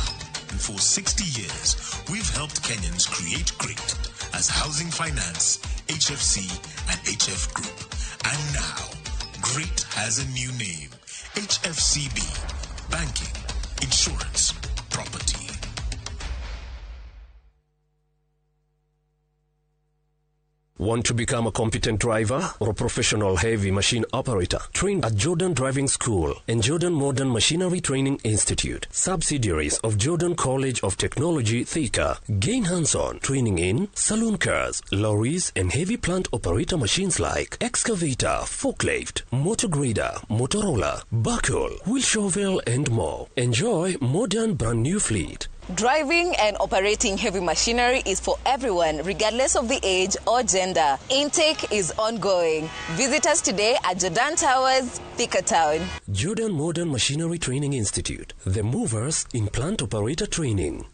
And for 60 years, we've helped Kenyans create great as Housing Finance, HFC, and HF Group. And now, great has a new name, HFCB, Banking, Insurance, Property. Want to become a competent driver or a professional heavy machine operator? Trained at Jordan Driving School and Jordan Modern Machinery Training Institute, subsidiaries of Jordan College of Technology, Thika. Gain hands-on training in saloon cars, lorries, and heavy plant operator machines like excavator, forklift, motor grader, Motorola, backhoe, wheel shovel, and more. Enjoy modern brand new fleet. Driving and operating heavy machinery is for everyone, regardless of the age or gender. Intake is ongoing. Visit us today at Jordan Towers, Thika Town. Jordan Modern Machinery Training Institute, the movers in plant operator training.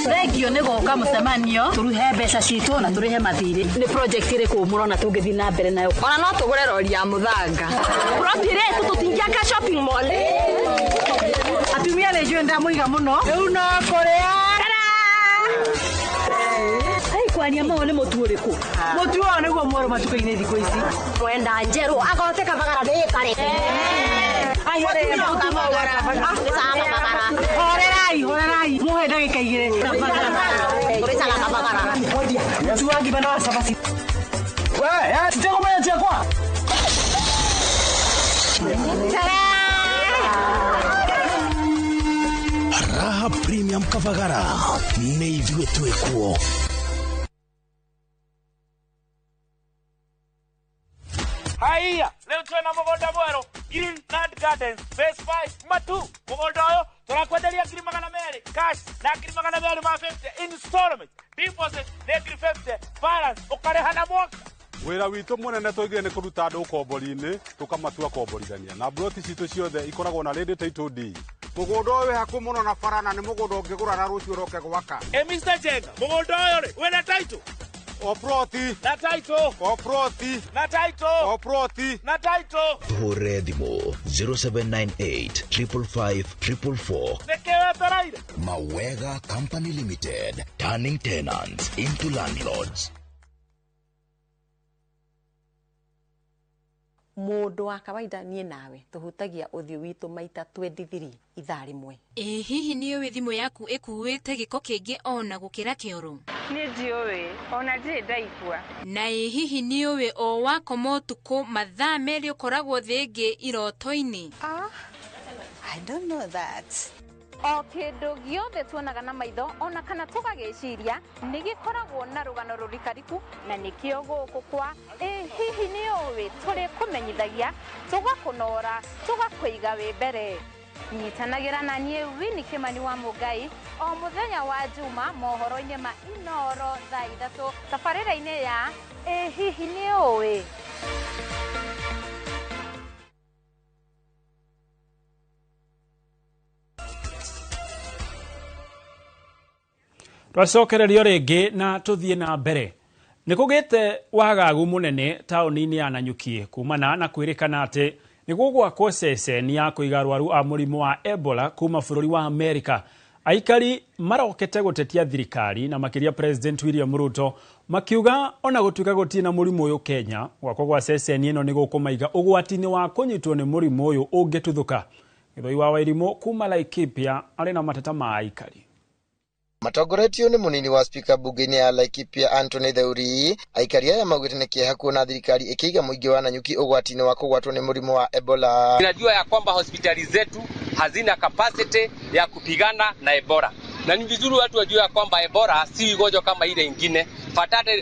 Thengio nĩ gũka mũcemanio tũruhe mbeca citũ na tũrĩhe mathirĩ nĩ project ĩrĩkũ mũrona tũngĩthiĩ na mbere nayo ona no tũgũre rori ya mũthanga profile tũtingĩaka shopping mall atumia nĩ njũĩ ndamũiga mũno rĩu no kũrĩa kwaria maũ nĩ mũtu ũrĩkũ mũtu ũyũ nĩguo mwerũ matuka-inĩ thikũ ici mwenda njerũ agote kabagara nĩ kare horerai muhe ndagĩka igĩrĩ tũrĩcaga kabagara mũtu wa ngima na cabaci we tũtegũmenya ciakwa Raha Premium Kabagara nĩ ithuĩ twĩkuo. Haya, leo tuna mugunda mweru Green Land Gardens Phase 5 Matu. Mugunda uyu turakwenderia ngiri magana meri cash na ngiri magana meri ma 50 installment. Deposit na ngiri 50 balance ukareha na mwaka. Wira witu munene twigire ni kuruta andu ukombori-ini tukamatua komborithania na broti citu ciothe ikoragwo na ready title deed. Mugunda uyu haku muno na farana ni mugunda ungigura na rucio roke gwaka. Mr. Jenga, mugunda uyu ri wina title Oproti na title Oproti na title Oproti na title Hore Dimo 0798 555 444. Nekewe taraire Mawega Company Limited, turning tenants into landlords. Mundu wa kawaida nie nawe tuhutagia uthio witu maita 23 ithaa rimwe. Hihi ni uwe thimu yaku ikuwite giko kingi ona gukira kioro? Ni ndiuwe ona ndire ndaigua. Na hihi ni uwe o wako motuko mathaa meri ukoragwo thingi iroto-ini? I don't know that. O kindu giothe tuonaga na maitho ona kana tugagiciria ni gikoragwo na rugano rurikariku na nikio guku kwa hihi ni uwi turi kumenyithagia tugakunora tugakwiga wi mbere nyitanagira na nie Winnie Kimani wa Mugai o muthenya wa Juma mohoro-ini ma Inoro thaa 3 tabarĩra-inĩ ya hihi ni uwi. Twacokererio ringi na tuthie na mbere. Nikugite wagagu munene tauni-ini ya Nanyuki kumana na kwirikana ati nigugwakwo ceceni ya kuiga arwaru a murimu wa Ebola kuma bururi wa Amerika. Aikari marokete gutetia thirikari na makiria President William Ruto makiuga ona gutuika gutina murimu uyu Kenya gwakwo gwa ceceni ino nigukumaiga ugwati-ini wa kunyitwo ni murimu uyu ungituthuka. Githoi wa Wairimu kuma Laikipia ari na mateta ma aikari. Matongoretio ni munini wa spika bunge-ini ya Laikipia Anthony Theuri aikari aya maugite ni kieha kuona thirikari ikiiga muingi wa Nanyuki ugwati-ini wa kugwatwo ni murimu wa Ebola. Tunajua ya kwamba hospitali zetu hazina capacity ya kupigana na Ebola. Na ni vizuri watu wajue ya kwamba Ebola si ugonjwa kama ile ingine.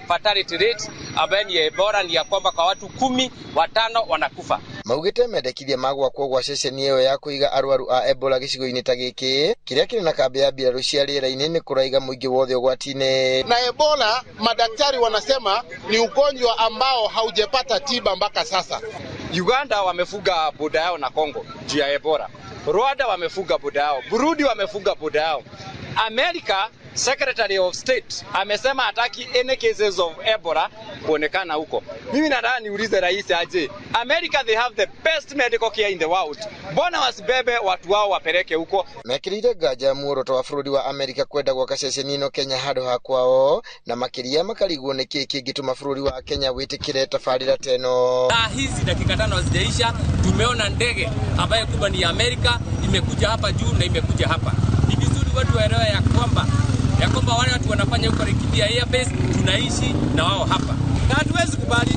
Fatality rate ambayo ni Ebola ni ya kwamba kwa watu 10 watano wanakufa. maugite mendekithia magwakwo gwa ceceni ĩyo ya kũiga arwaru a Ebola gĩcigo-inĩ ta gĩkĩ kĩrĩa kĩrĩ na kambi ya mbirarũ cia rĩera-inĩ nĩ kũraiga mũingĩ wothe ũgwati-inĩ. Na Ebola madaktari wanasema ni ugonjwa ambao haujapata tiba mpaka sasa. Uganda wamefuga boda yao na Kongo juu ya Ebola. Rwanda wamefuga boda yao. Burundi wamefuga boda yao. America Secretary of State amesema hataki any cases of Ebola kuonekana huko. Mimi nataka niulize rais aje. America they have the best medical care in the world. Mbona wasibebe watu wao wapeleke huko? Mekirire ngaja muoroto wa bũrũri wa America kwenda gwaka ceceni ĩno Kenya handũ ha kwao na makiria makarigwo nĩ kĩĩ kĩngĩtũma bũrũri wa Kenya wĩtĩkĩre tabarĩra teno. Hizi dakika 5 hazijaisha, tumeona ndege ambayo kubwa ni America imekuja hapa juu na imekuja hapa. Ni vizuri watu waelewe ya kwamba wale watu wanafanya huko Laikipia Airbase tunaishi na wao hapa. Na hatuwezi kubali,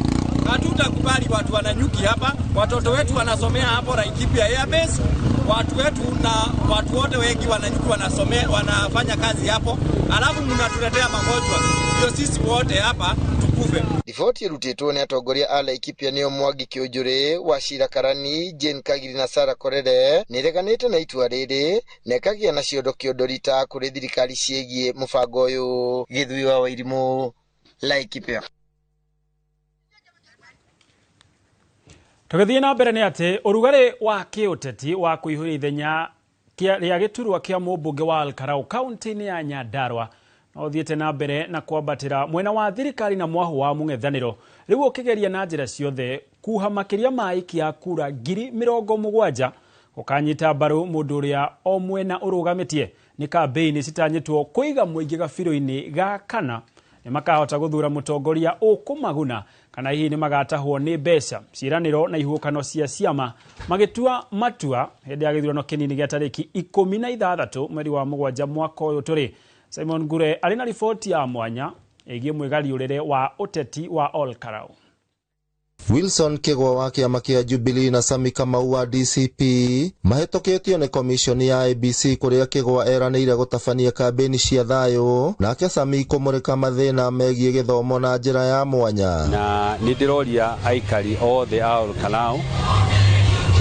hatutakubali watu wananyuki hapa. Watoto wetu wanasomea hapo Laikipia Airbase. Watu wetu na watu wote wengi wananyuki wanasomea, wanafanya kazi hapo. Alafu mnatuletea magonjwa. Ndio sisi wote hapa tukufe. Riboti ĩrutĩtwo nĩ atongoria a Laikipia nĩo Mwangi Kĩũnjũrĩ, Wachira Karani, Jane Kagiri na Sarah Korere nĩreganĩte na itua rĩrĩ na ĩkagĩa na ciondo kĩondorita kũrĩ thirikari ciĩgiĩ mũbango ũyũ. Gĩthui wa Wairimũ, Laikipia. Tũgĩthiĩ na mbere nĩ atĩ ũrugarĩ wa kĩũteti wa kũihũria ithenya rĩa gĩturwa kĩa mũmbunge wa Olkalau kaunti-inĩ ya Nyandarua othiĩte na mbere na kwambatĩra mwena wa thirikari na mwahu wa mũng'ethanĩro rĩu ũkĩgeria na njĩra ciothe kuha makĩria ma aikia kura 70,000 ũkanyita mbaru mũndũ ũrĩa o mwena ũrũgamĩtie nĩ kambĩini citanyĩtwo kũiga mũingĩ gabiro-inĩ ga kana nĩ makahota gũthura mũtongoria ũkũmaguna kana hihi nĩ magatahwo nĩ mbeca. Ciĩranĩro na ihuhũkano cia ciama magĩtua matua hĩndĩ ya gĩthurano kĩnini gĩa tarĩki 16 mweri wa 7 mwaka ũyũ tũrĩ. Simon Ngure arĩ na riboti ya mwanya ĩgiĩ mwĩgariũrĩre wa ũteti wa Olkalau. Wilson Kĩgwa wa kĩama kĩa Jubilee na Sami Kamau wa DCP mahĩtũkĩtio nĩ komishoni ya IEBC kũrĩa Kĩgwa eranĩire gũtabania kambĩini cia thayũ nake Sami kũmũrĩka mathĩna megiĩ gĩthomo na njĩra ya mwanya. Na nĩ ndĩroria aikari othe a Olkalau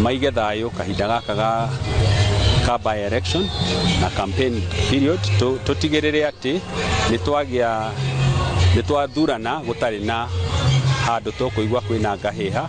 maige thayũ kahinda gaka ga by election na campaign period tutigĩrĩre atĩ nĩ twathurana gũtarĩ na handũ tũkũigua kwĩna ngahĩha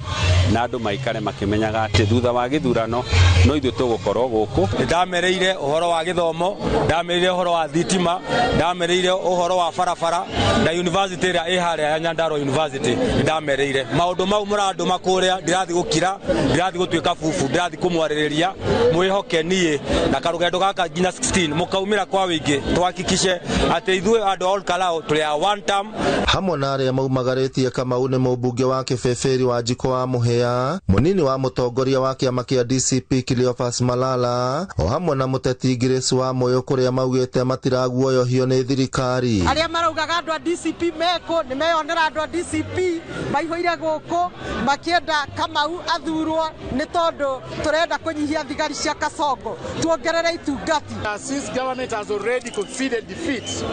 na andũ maikare makĩmenyaga atĩ thutha wa gĩthurano no ithuĩ tũgũkorwo gũkũ. Ndamereire ũhoro wa gĩthomo, ndamereire ũhoro wa thitima, ndamereire ũhoro wa barabara na university ĩrĩa ĩ harĩa ya Nyandarua University ndamereire. Maũndũ mau mũrandũma kũrĩa ndĩrathiĩ gũkira, ndĩrathiĩ gũtuĩka bubu, ndĩrathiĩ kũmwarĩrĩria mwĩhoke niĩ na karũgendo gaka nginya 16 mũkaumĩra kwa wĩingĩ twahakikishe atĩ ithuĩ andũ a Olkalau tũrĩ a one term. Hamwe na arĩa maumagarĩtie Kamau nĩ mũmbunge wa Kĩbeberi wa Njiko wa Mũhĩa, mũnini wa mũtongoria wa kĩama kĩa DCP Cleophas Malala o hamwe na mũteti Grace wa Moyo kũrĩa maugĩte matiraguoyohio nĩ thirikari. Arĩa maraugaga andũ a DCP meko nĩ meyonera andũ a DCP maihũire gũkũ makĩenda Kamau athurwo nĩ tondũ tũrenda kũnyihia thigari cia Kasongo tuongerere itungati. Since government has already conceded defeat,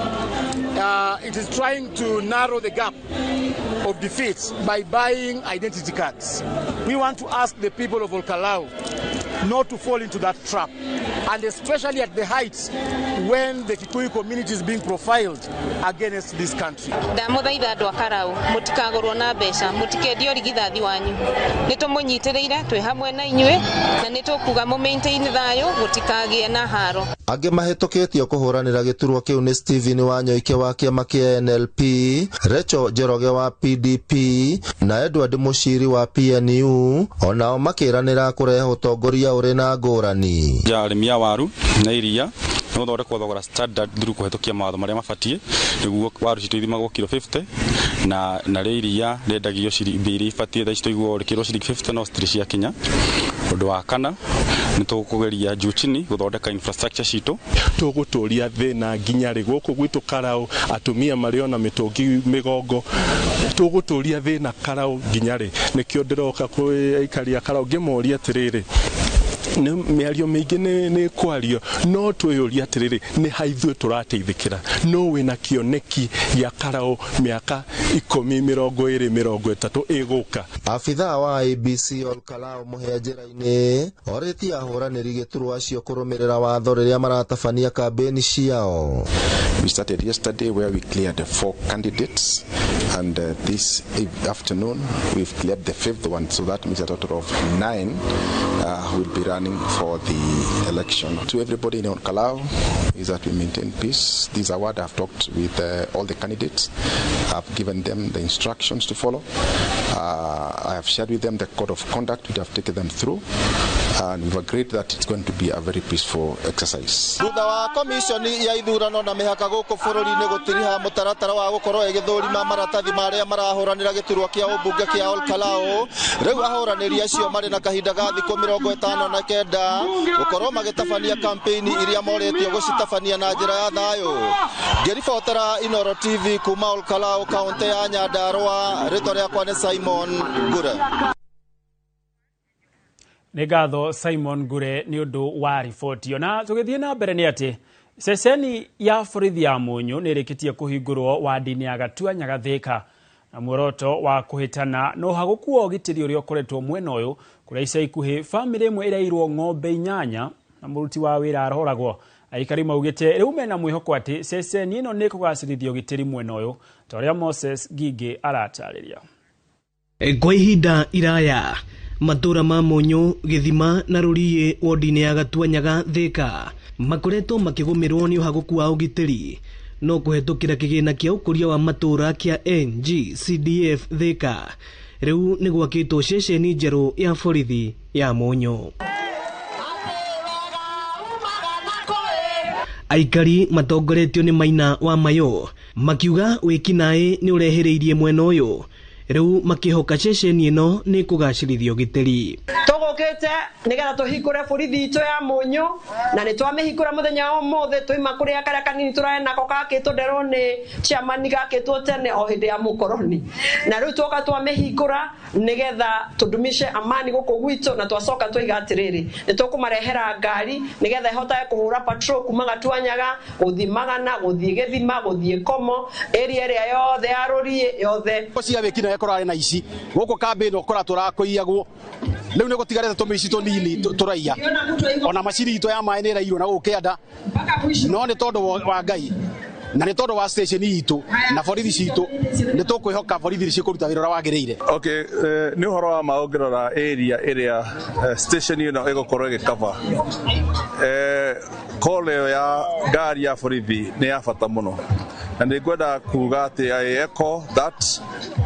it is trying to narrow the gap of defeats by buying identity cards. We want to ask the people of Olkalau not to fall into that trap, and especially at the heights when the Kikuyu community is being profiled against this country. Ndamuthaitha andũ a Karau mutikagũrwo na mbeca, mutikendio rigithathi wanyu. Nĩtũmũnyitĩrĩire twĩ hamwe na inyuĩ na nĩtũkuga mu maintain thayũ gũtikagĩe na haro. Angĩ mahĩtũkĩtio kũhũranĩra gĩturwa kĩu nĩ Stephen Wanyoike wa kĩama kĩa NLP, Rachel Njoroge wa PDP na Edward Mushiri wa PNU, onao makĩranĩra kũrehe ũtongoria ũrĩ na ngũrani. Arĩmi a waru na iria no thondekwo thogora standard through kũhetũkia mawatho marĩa mabatiĩ nĩguo waru citũ ithimagwo kilo 50 na rĩ iria rĩendagio ciringi ibatiĩ thaa citũigwo kilo ciringi 50 no citirĩ cia Kenya. Ũndũ wa kana nĩ tũkũgeria juu chini gũthondeka infrastructure citũ, tũgũtũria thĩna nginya rĩ gũkũ gwitũ Karau, atumia marĩ na mĩtũngi mĩgongo, tũgũtũria thĩna Karau nginya rĩ. Nĩkĩo ndĩroka kwĩ aikari a Karau ngĩmoria atĩrĩrĩ, mĩario mĩingĩ nĩ kwario no twĩyũria atĩrĩrĩ nĩ haithuĩ tũrateithĩkĩra no wĩna kĩoneki gĩa Karau mĩaka 10, 20, 30 ĩgũka. Afithaa wa ABC Ol Kalou mũhĩa njĩra-inĩ orĩtie ahũranĩri gĩturwa acio kũrũmĩrĩra watho rĩrĩa maratabania kambĩni ciao. We started yesterday where we cleared 4 candidates, and this afternoon we've cleared the 5th one, so that means a total of 9 who will be running for the election. To everybody in Ol Kalou is that we maintain peace. This award I've talked with all the candidates. I've given them the instructions to follow. I have shared with them the code of conduct which I've taken them through, and we've agreed that it's going to be a very peaceful exercise. Thutha wa komishoni ya ithurano na mĩhaka gũkũ bũrũri-inĩ gũtiriha mũtaratara wa gũkorwo ĩgĩthũrima maratathi marĩa marahũranĩra gĩturwa kĩa ũmbunge kĩa Ol Kalou, rĩu ahũranĩri acio marĩ na kahinda ga thikũ 59 gũkorwo magĩtabania kampeni iria morĩtio gũcitabania na njĩra ya thayũ. Ngĩribotera Inooro TV kuma Ol Kalou, kaunti ya Nyandarua, rĩtwa rĩakwa nĩ Simon Ngure. Nĩ ngatho Simon Ngure nĩ ũndũ wa riboti ona tũgĩthiĩ na mbere nĩ atĩ ceceni ya borithi ya Mũnyũ nĩ ĩrĩkĩtie kũhingũrwo wadi-inĩ ya Gatuanyaga Thika na muoroto wa kũhĩtana no hagũkuo ũgitĩri ũrĩa ũkoretwo mwena ũyũ kũrĩa ica ikuhĩ bamĩrĩ ĩmwe ĩrairwo ng'ombe 8 na mũruti wa wĩra aroragwo. Aikari maugĩte rĩu mena mwĩhoko atĩ ceceni ĩno nĩ kũgacĩrithia ũgitĩri mwena ũyũ ta ũrĩa Moses Gige aratarĩria. Kwa ihinda iraya matũra ma Mũnyũ, Gĩthima na Rũriĩ wodi-inĩ ya Gatuanyaga Thika makoretwo makĩgũmĩrwo nĩ ũhagũku wa ũgitĩri no kũhetũkĩra kĩgĩna kĩa ũkũria wa matũra kĩa NGCDF Thika rĩu nĩ gwakĩtwo ceceni njerũ ya borithi ya Mũnyũ. Aikari matongoretio nĩ Maina wa Mayo makiuga wĩkinaĩ nĩ ũrehĩrĩirie mwena ũyũ rĩu makĩhoka ceceni ĩno nĩ kũgacĩrithia ũgitĩri. Tũgũkĩte nĩgetha tũhingũre borithi itũ ya Mũnyũ na nĩ twamĩhingũra mũthenya wa ũmũthĩ tũima kũrĩa karĩa kanini tũrae nako gakĩtwo nderwo nĩ chairman gakĩtwo tene o hĩndĩ ya mũkoroni na rĩu twoka twamĩhingũra nĩgetha tũdumishe amani gũkũ gwitũ na twacoka tũiga atĩrĩrĩ nĩ tũkũmarehera ngari nĩgetha ĩhotage kũhũra patrol kuma Gatuanyaga gũthiĩ Magana gũthiĩ Gĩthima gũthiĩ Komo area ĩrĩa yothe ya Rũriĩ yothe cia wĩkina ĩkorarĩ na ici gũkũ kambĩ ĩno kora tũrakũiyagwo rĩu nĩ gũtigarĩte tũmĩci tũnini tũraiya ona macini itũ ya maĩ nĩ ĩrairwo na gũkĩanda no nĩ tondũ wa Ngai na nĩ tondũ wa station itũ na borithi citũ nĩ tũkwĩhoka borithi cikũruta wĩra ũrĩa wagĩrĩire. Okay, nĩ ũhoro wa maongerera area ĩrĩa station ĩno ĩgũkorwo ĩgĩkava. Call ya ngari ya borithi nĩ ya bata mũno na nĩ ngwenda kuga atĩ I echo that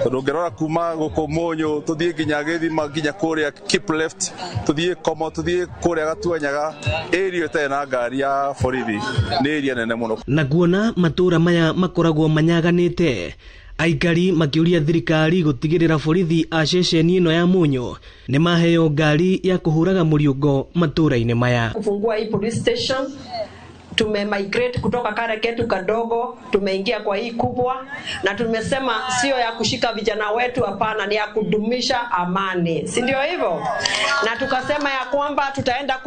tondũ ngĩrora kuma gũkũ Mũnyũ tũthiĩ nginya Gĩthima nginya kũrĩa keep left tũthiĩ Komo tũthiĩ kũrĩa Gatuanyaga area ĩtarĩ na ngari ya borithi nĩ area nene mũno. Na kuona matũra maya makoragwo manyaganĩte aikari makiuria thirikari gũtigĩrĩra borithi a ceceni ĩno ya Mũnyũ nĩ maheo ngari ya kũhũraga mũriũngo matũra-inĩ maya. Kufungua hii police station tumemigrate kutoka kale ketu kadogo tumeingia kwa hii kubwa na tumesema sio ya kushika vijana wetu, hapana, ni ya kudumisha amani, si ndio hivyo? Na tukasema ya kwamba tutaenda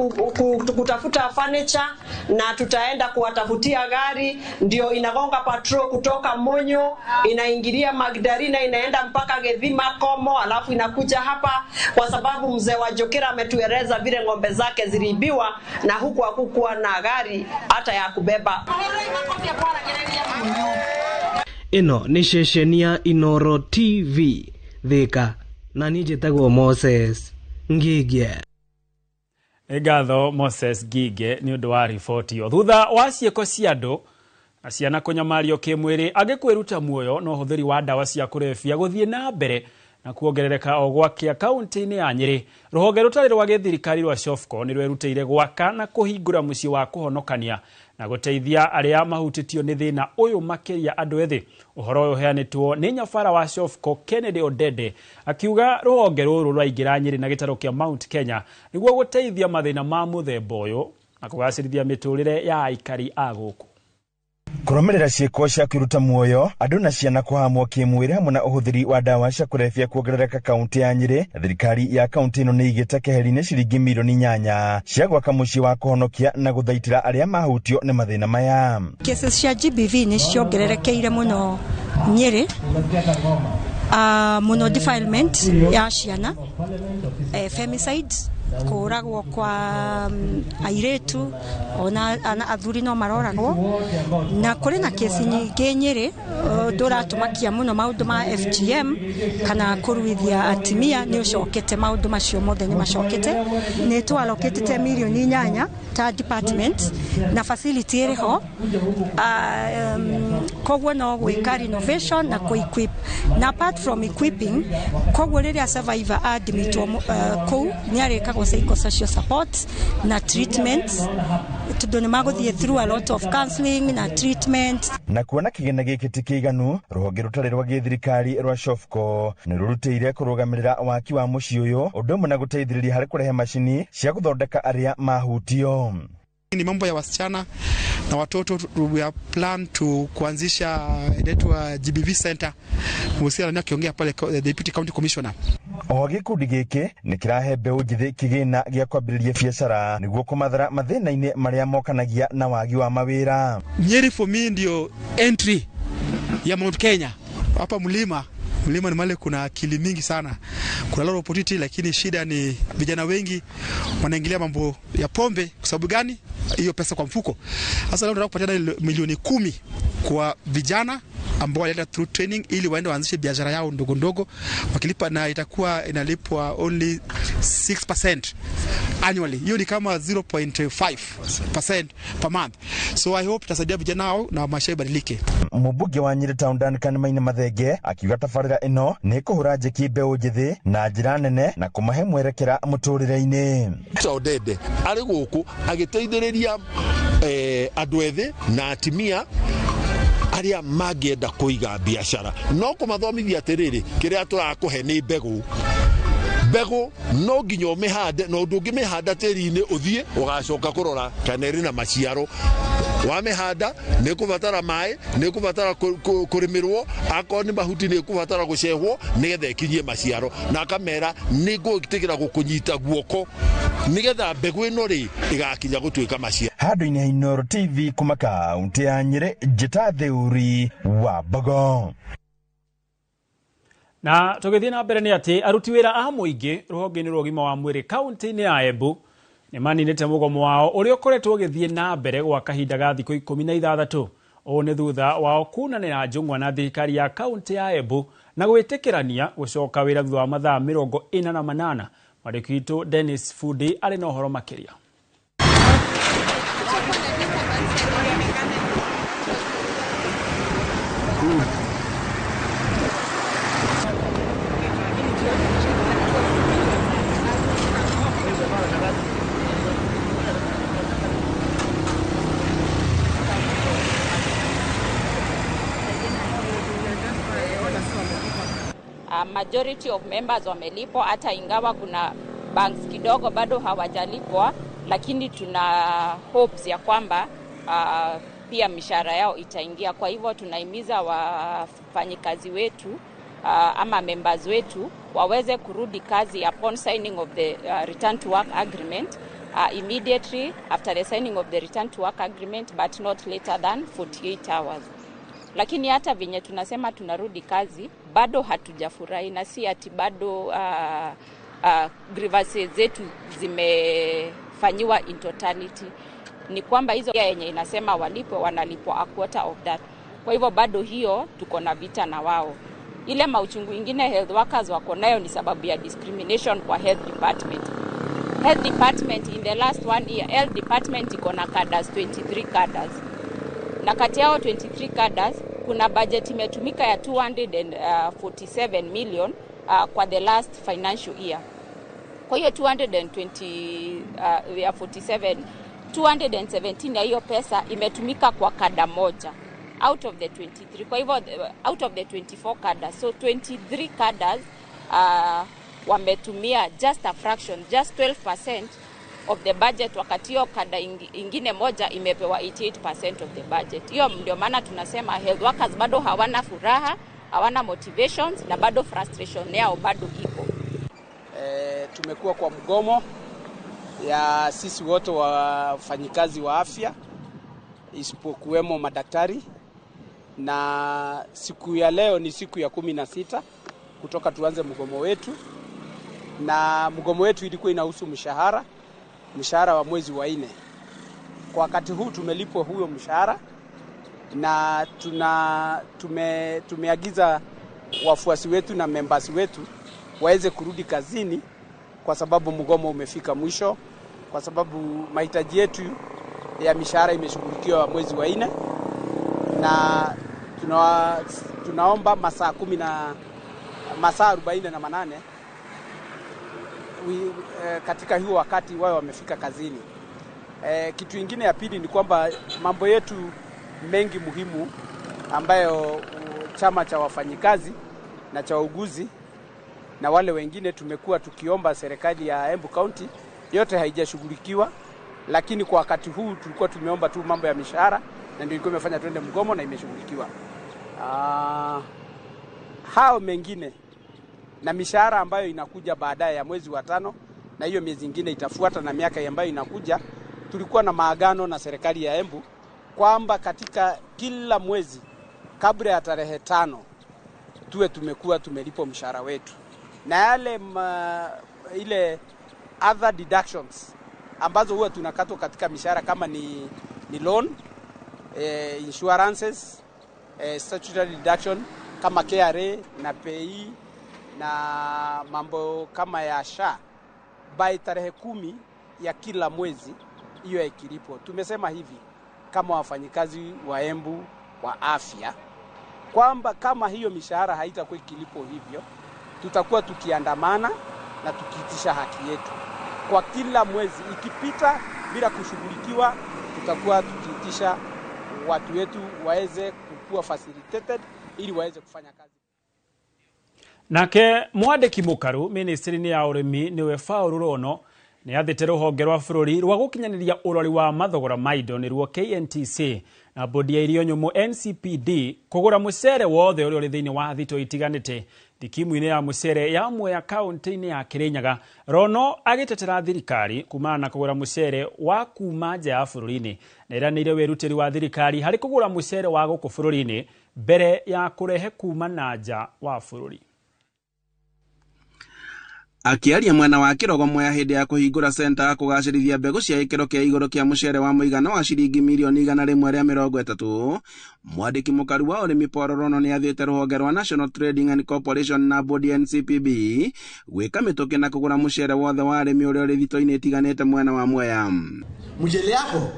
kutafuta furniture na tutaenda kuwatafutia gari, ndio inagonga patrol kutoka Mũnyũ inaingilia Magdalena inaenda mpaka Gĩthima Komo, alafu inakuja hapa kwa sababu mzee wa Jokera ametueleza vile ng'ombe zake ziliibiwa na huku hakukuwa na gari hata ya kubeba. Ino ni ceceni ya Inooro TV Thika na niĩ njĩtagwo Moses Ngige. Ngatho Moses Ngige nĩ ũndũ wa riboti yo. Thutha wa ciĩko cia andũ na ciana kũnyamario kĩmwĩrĩ angĩkwĩruta muoyo no ũhũthĩri wa ndawa cia kũrebia gũthiĩ na mbere na kuongerereka o gwakia kaunti-inĩ ya Nyeri. Rũhonge rũtarĩ rwa gĩthirikari rwa Shofco nĩ rwerutĩire gwaka na kũhingũra mũciĩ wa kũhonokania na gũteithia arĩa mahutĩtio nĩ thĩna ũyũ makĩria andũ ethĩ. Ũhoro ũyũ ũheanĩtwo nĩ nyabara wa Shofco Kennedy Odede akiuga rũhonge rũrũ rwaingĩra Nyeri na gĩtaro kĩa Mount Kenya nĩguo gũteithia mathĩna ma mũthemba ũyũ na kũgacĩrithia mĩtũrĩre ya aikari a gũkũ. kuromerera ciĩko cia kwĩruta muoyo andũ na ciana kũhamwo kĩmwĩrĩ hamwe na ũhũthĩri wa ndawa cia kũrebia kuongerereka kaunti ya Nyĩrĩ. Thirikari ya kaunti ĩno nĩ ĩigĩte keheri-inĩ ciringi milioni 8 cia gwaka mũciĩ wa kũhonokia na gũthaitĩra arĩa mahutio nĩ mathĩna maya. Cases cia GBV nĩ ciongererekeire mũno Nyĩrĩ, mũno defilement ya ciana, femicide, kũragwo kwa airetu, ona athuri no maroragwo, na kũrĩ na kesi nyingĩ Nyĩrĩ ndũratumakia mũno maũndũ ma FGM kana kũruithia atimia nĩ ũcokete. Maũndũ macio mothe nĩ macokete. Nĩ twalokete milioni 8 ta department na facility ĩrĩho, koguo no gwĩka renovation na kũ-equip, na apart from equipping, koguo rĩrĩa survivor admitwo kũu nĩ arĩkagwo psychosocial support na treatment, tondũ nĩ magũthiĩ through a lot of counseling na treatment. Na kuona kĩgĩna gĩkĩ ti kĩiganu, rũhonge rũtarĩ rwa gĩthirikari rwa SHOFCO nĩ rũrutĩire kũrũgamĩrĩra waki wa mũciĩ ũyũ, ũndũ ũmwe na gũteithĩrĩria harĩ kũrehe macini cia gũthondeka arĩa mahutio. Ni mambo ya wasichana na watoto. We are plan to kuanzisha inaitwa GBV Center. Mhusika akiongea pale Deputy County Commissioner. O gĩkundi gĩkĩ nĩ kĩrahe mbeũ njĩthĩ kĩgĩna gĩa kwambĩrĩria biacara nĩguo kũmathara mathĩna-inĩ marĩa mokanagia na wagi wa mawĩra. Nyeri for me ndio entry ya Mount Kenya. Hapa mlima ni mali kuna akili mingi sana. Kuna lot of opportunity, lakini shida ni vijana wengi wanaingilia mambo ya pombe. Kwa sababu gani? Hiyo pesa kwa mfuko. Sasa leo tunataka kupatiana milioni 10 kwa vijana ambao walienda through training ili waende waanzishe biashara yao ndogo ndogo, wakilipa na itakuwa inalipwa only 6% annually. Hiyo ni kama 0.5% per month. So I hope tasaidia vijana hao na maisha ibadilike. Mũmbunge wa Nyĩrĩ Town Duncan Maina Mathenge akiuga tabarĩra ĩno nĩ kũhũra njeki mbeũ njĩthĩ na njĩra nene na kũmahe mwerekera mũtũrĩre-inĩ. Odede arĩ gũkũ agĩteithĩrĩria andũ ethĩ na atimia arĩa mangĩenda kũiga biashara. No kũmathomithia atĩrĩrĩ, kĩrĩa tũrakũhe nĩ mbegũ no nginya ũmĩhande, no ndũngĩmĩhanda tĩri-inĩ ũthiĩ ũgacoka kũrora kana ĩrĩ na maciaro. Wamĩhanda nĩ kũbatara maĩ, nĩ kũbatara kũrĩmĩrwo, akorwo nĩ mahuti nĩ kũbatara gũcehwo nĩgetha ĩkinyie maciaro, na akamera nĩ ngũgĩtigĩra gũkũnyita guoko nĩgetha mbegũ ĩno rĩ ĩgakinya gũtuĩka maciaro. Handũ-inĩ ha Inooro TV kuma kaunti ya Nyĩrĩ, Njĩta Theuri wa Mbogo. Na tũgĩthiĩ na mbere nĩ atĩ aruti wĩra a mũingĩ rũhonge-inĩ rwa ũgima wa mwĩrĩ kaunti-inĩ ya Embu nĩ maninĩte mũgomo wao ũrĩa ũkoretwo ũgĩthiĩ na mbere gwa kahinda ga thikũ 16. Ũũ nĩ thutha wao kunanĩra njũng'wa na thirikari ya kaunti ya Embu na gwĩtĩkĩrania gũcoka wĩra thutha wa mathaa 48. Mwandĩki witũ Dennis Fudi arĩ na ũhoro makĩria. Majority of members wamelipwa, hata ingawa kuna banks kidogo bado hawajalipwa, lakini tuna hopes ya kwamba pia mishahara yao itaingia. Kwa hivyo tunahimiza wafanyikazi wetu ama members wetu waweze kurudi kazi upon signing of the return to work agreement, immediately after the signing of the return to work agreement, but not later than 48 hours. Lakini hata venye tunasema tunarudi kazi bado hatujafurahi, na si ati bado grievances zetu zimefanyiwa in totality. Ni kwamba hizo yenye inasema wanalipwa a quarter of that. Kwa hivyo bado hiyo tuko na vita na wao. Ile mauchungu ingine health workers wako nayo ni sababu ya discrimination kwa health department. Health department in the last 1 year, health department iko na cadres 23 cadres. Na kati yao 23 cadres kuna budget imetumika ya 247 million kwa the last financial year. Kwa hiyo 217 ya hiyo pesa imetumika kwa kada moja out of the 23. Kwa hivyo out of the 24 cadres, so 23 cadres wametumia just a fraction, just 12% of the budget, wakati hiyo kada ingine moja imepewa 88% of the budget. Hiyo ndio maana tunasema health workers bado hawana furaha, hawana motivations na bado frustration yao bado iko. Tumekuwa kwa mgomo ya sisi wote wafanyikazi wa afya isipokuwemo madaktari, na siku ya leo ni siku ya 16 kutoka tuanze mgomo wetu, na mgomo wetu ilikuwa inahusu mshahara wa mwezi wa 4. Kwa wakati huu tumelipwa huyo mshahara, na tumeagiza wafuasi wetu na members wetu waweze kurudi kazini kwa sababu mgomo umefika mwisho, kwa sababu mahitaji yetu ya mishahara imeshughulikiwa mwezi wa 4, na tunaomba masaa 48 katika hiyo wakati wao wamefika kazini. Kitu kingine ya pili ni kwamba mambo yetu mengi muhimu ambayo chama cha wafanyikazi na cha wauguzi na wale wengine tumekuwa tukiomba serikali ya Embu County yote haijashughulikiwa, lakini kwa wakati huu tulikuwa tumeomba tu mambo ya mishahara, na ndio ilikuwa imefanya twende mgomo na imeshughulikiwa. Hao mengine na mishahara ambayo inakuja baadaye ya mwezi wa 5 na hiyo miezi mingine itafuata na miaka ambayo inakuja, tulikuwa na maagano na serikali ya Embu kwamba katika kila mwezi kabla ya tarehe 5 tuwe tumekuwa tumelipo mshahara wetu, na yale ile other deductions ambazo huwa tunakatwa katika mishahara kama ni loan, insurances, statutory deduction kama KRA na PAYE na mambo kama ya SHA, by tarehe 10 ya kila mwezi hiyo ikilipo. Tumesema hivi kama wafanyikazi wa Embu wa afya kwamba kama hiyo mishahara haitakuwa ikilipo hivyo, tutakuwa tukiandamana na tukiitisha haki yetu. Kwa kila mwezi ikipita bila kushughulikiwa, tutakuwa tukiitisha watu wetu waweze kuwa facilitated ili waweze kufanya kazi. Nake mwandiki mukaru ministry-ini ya urimi niwe Paul Rono ni athite ruhonge rwa bururi rwa gukinyaniria urori wa mathogora maindo ni ruo KNTC na bodi ya irio nyumu NCPD kugura mucere wothe uri thiini wa thito itiganite thikimu-ini ya mucere ya Mwea kaunti-ini ya Kirinyaga. Rono agitetera thirikari kumana na kugura mucere wa kuma nja ya bururi-ini na iranire werutiri wa thirikari hari kugura mucere wa guku bururi-ini mbere ya kurehe kuma na nja wa bururi. Akiaria mwena wa Kirogo Mwea hindi ya kuhingura center ya kugacirithia mbegu cia ikiro kia iguru kia mucere wa muigana wa ciringi milioni 130, mwandiki mukaru wa urimi Paul Rono ni athite ruhonge rwa National Trading and Corporation na bodi NCPB gwika mituki na kugura mucere wothe wa arimi uria uri thito-ini itiganite mwena wa Mwea. Mchele yako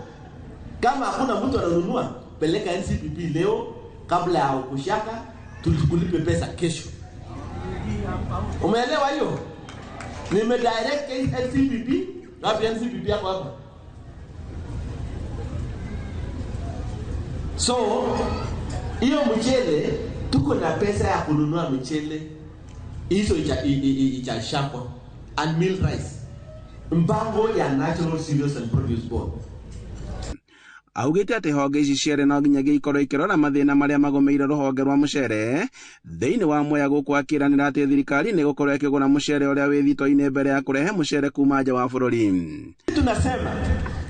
kama hakuna mtu ananunua, peleka NCPB leo kabla ya kushaka, tulikulipe pesa kesho. Umeelewa hiyo? Nimedirect NCPB na NCPB yako hapa. So hiyo mchele tuko na pesa ya kununua mchele hizo ichashakwa and meal rice, mpango ya National Cereals and Produce Board. Augite ati honge ici ciere no nginyagia ikoro ikirora mathina maria magomeire ruhonge rwa mucere thiini wa Mwea guku akiranira ati thirikari ni gukorwo ikigura mucere uria wi thito-ini mbere ya kurehe mucere kuma nja wa bururi. Tunasema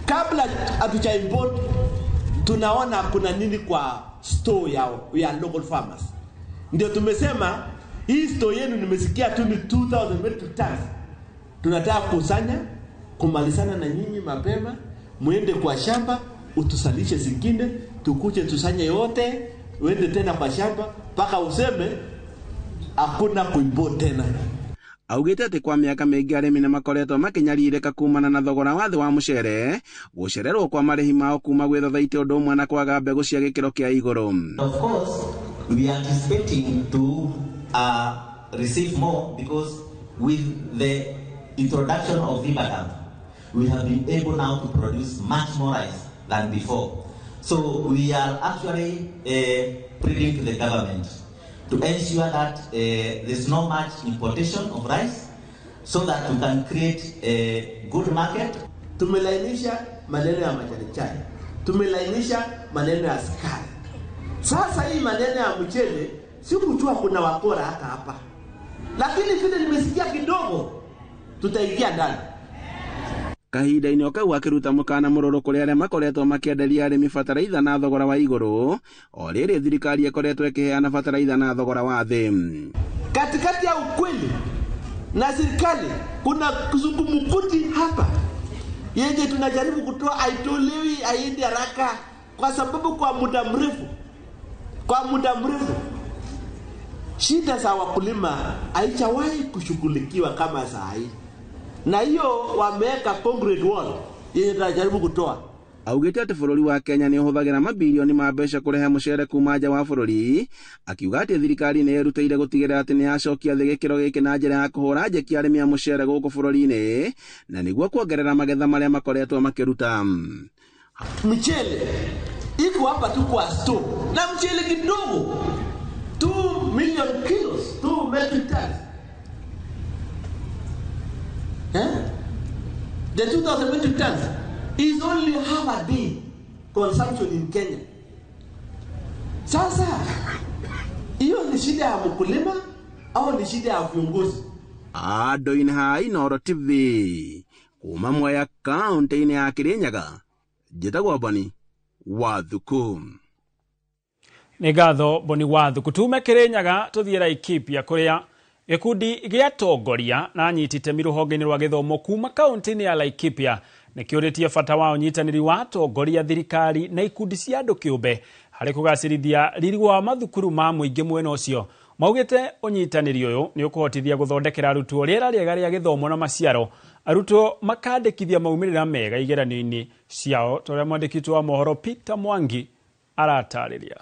kabla hatuja import tunaona kuna nini kwa store ya local farmers. Ndio tumesema hii store yenu nimesikia tu ni 2000 metric tons. Tunataka kusanya kumalizana na nyinyi mapema, muende kwa shamba utusalishe zingine, tukuje tusanye yote, uende tena kwa shamba paka useme hakuna kuimport tena. Augite ati kwa miaka mingi arimi ni makoretwo makinyaririka kumana na thogora wa thi wa mucere gucererwo kwa marihi mao kuma gwi thathaiti undu umwe na kwaga mbegu cia gikiro kia iguru. Of course we are anticipating to receive more because with the introduction of Vibatam we have been able now to produce much more rice than before. So we are actually pleading to the government to ensure that there's no much importation of rice so that we can create a good market. Tumelainisha maneno ya majani chai. Tumelainisha maneno ya sukari. Sasa hii maneno ya mchele sikujua kuna wakora hapa. Lakini vile nimesikia kidogo tutaingia ndani. Kahinda-inĩ kau akĩruta mũkana mũrũrũ kũrĩ arĩa makoretwo makĩenderia arĩmi bataraitha na thogora wa igũrũ, o rĩrĩ thirikari ĩkoretwo ĩkĩheana bataraitha na thogora wa thĩ. Katikati ya ukweli na serikali kuna kizungumkuti hapa. Yenye tunajaribu kutoa haitolewi, haiendi haraka kwa sababu kwa muda mrefu shida za wakulima haijawahi kushughulikiwa kama saa hii. Na hiyo wameweka concrete wall yenye tunajaribu kutoa. Augĩte atĩ bũrũri wa Kenya nĩ ũhũthagĩra mabilioni ma mbeca kũrehe mũcere kuma nja wa bũrũri, akiuga atĩ thirikari nĩ ĩrutĩire gũtigĩrĩra atĩ nĩ yacokia thĩ gĩkĩro gĩkĩ na njĩra ya kũhũra njeki arĩmi a mũcere gũkũ bũrũri-inĩ na nĩguo kuongerera magetha marĩa makoretwo makĩruta. Mchele iko hapa tu kwa store na mchele kidogo 2 million kilos, 2 metric tons. The 2,000 metric tons is only half a day consumption in Kenya. Sasa hiyo ni shida ya mkulima au ni shida ya viongozi? Andũ-inĩ ha Inooro TV kuma Mwea kaunti-inĩ ya Kirinyaga, njĩtagwo Boni Wathuku. Nĩ ngatho Boni Wathuku. Tume Kirinyaga tuthiĩ Laikipia kũrĩa gĩkundi gĩa atongoria na anyiti itemi rũhonge-inĩ rwa gĩthomo kuma kaunti-inĩ ya Laikipia nĩkĩũrĩtie bata wa ũnyitanĩri wa atongoria, thirikari na ikundi cia andũ kĩũmbe harĩ kũgacĩrithia riri wa mathukuru ma mũingĩ mwena ũcio. Maugĩte ũnyitanĩri ũyũ nĩ ũkũhotithia gũthondekera arutwo rĩera rĩega rĩa gĩthomo na maciaro, arutwo makandĩkithia maumĩrĩra mega igeranio-inĩ ciao, torĩa mwandĩki wa mohoro Peter Mwangi aratarĩria.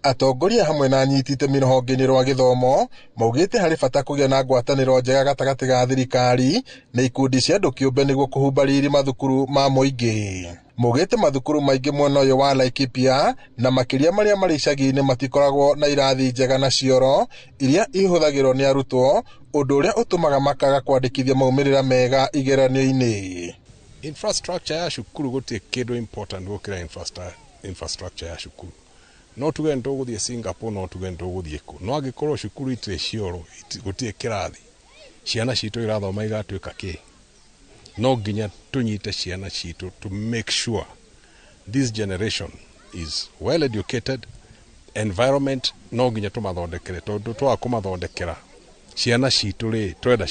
Atongoria hamwe na anyiti itemi rũhonge-inĩ rwa gĩthomo maugĩte harĩ bata kũgĩa na ngwatanĩro njega gatagatĩ ga thirikari na ikundi cia andũ kĩũmbe nĩguo kũhumba riri mathukuru ma mũingĩ. Maugĩte mathukuru maingĩ mwena ũyũ wa Laikipia na makĩria marĩa marĩ icagi-inĩ matikoragwo na irathi njega na cioro iria ihũthagĩrwo nĩ arutwo, ũndũ ũrĩa ũtũmaga makaga kwandĩkithia maumĩrĩra mega igeranio-inĩ. Infrastructure ya cukuru gũtirĩ kĩndũ important gũkĩra infrastructure ya cukuru. No tuge ntũgũthiĩ Singapore, no tuge ntũgũthiĩ kũ. No angĩkorwo cukuru itirĩ cioro, gũtirĩ kĩrathi, ciana citũ irathoma igatuĩka kĩ? No nginya tunyite ciana citũ to make sure this generation is well educated. Environment no nginya tũmathondekere, tondũ twaga kũmathondekera ciana citũ rĩ, twenda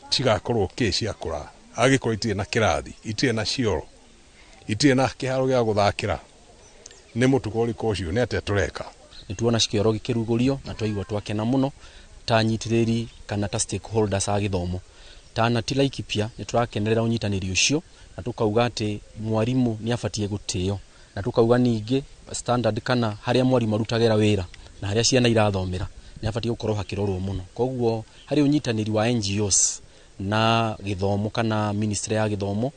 cigakorwo kĩ ciakũra. Angĩkorwo itirĩ na kĩrathi, itirĩ na cioro, itirĩ na kĩharo gĩa gũthakĩra, nĩ mũtugo ũrĩkũ ũcio nĩ atĩa tũreka? Nĩtuona cikĩoro gĩkĩrugũrio na twaigua twakena mũno ta nyitĩrĩri kana ta stakeholders a gĩthomo. Ta ti Laikipia nĩ tũrakenerera ũnyitanĩri ũcio na tũkauga atĩ mwarimũ nĩ abatie gũtĩo, na tũkauga ningĩ standard kana harĩa mwarimũ arutagĩra wĩra na harĩa ciana irathomera nĩ abatie gũkorwo hakĩrorwo mũno. Koguo harĩ ũnyitanĩri wa NGOs na gĩthomo kana ministry ya gĩthomo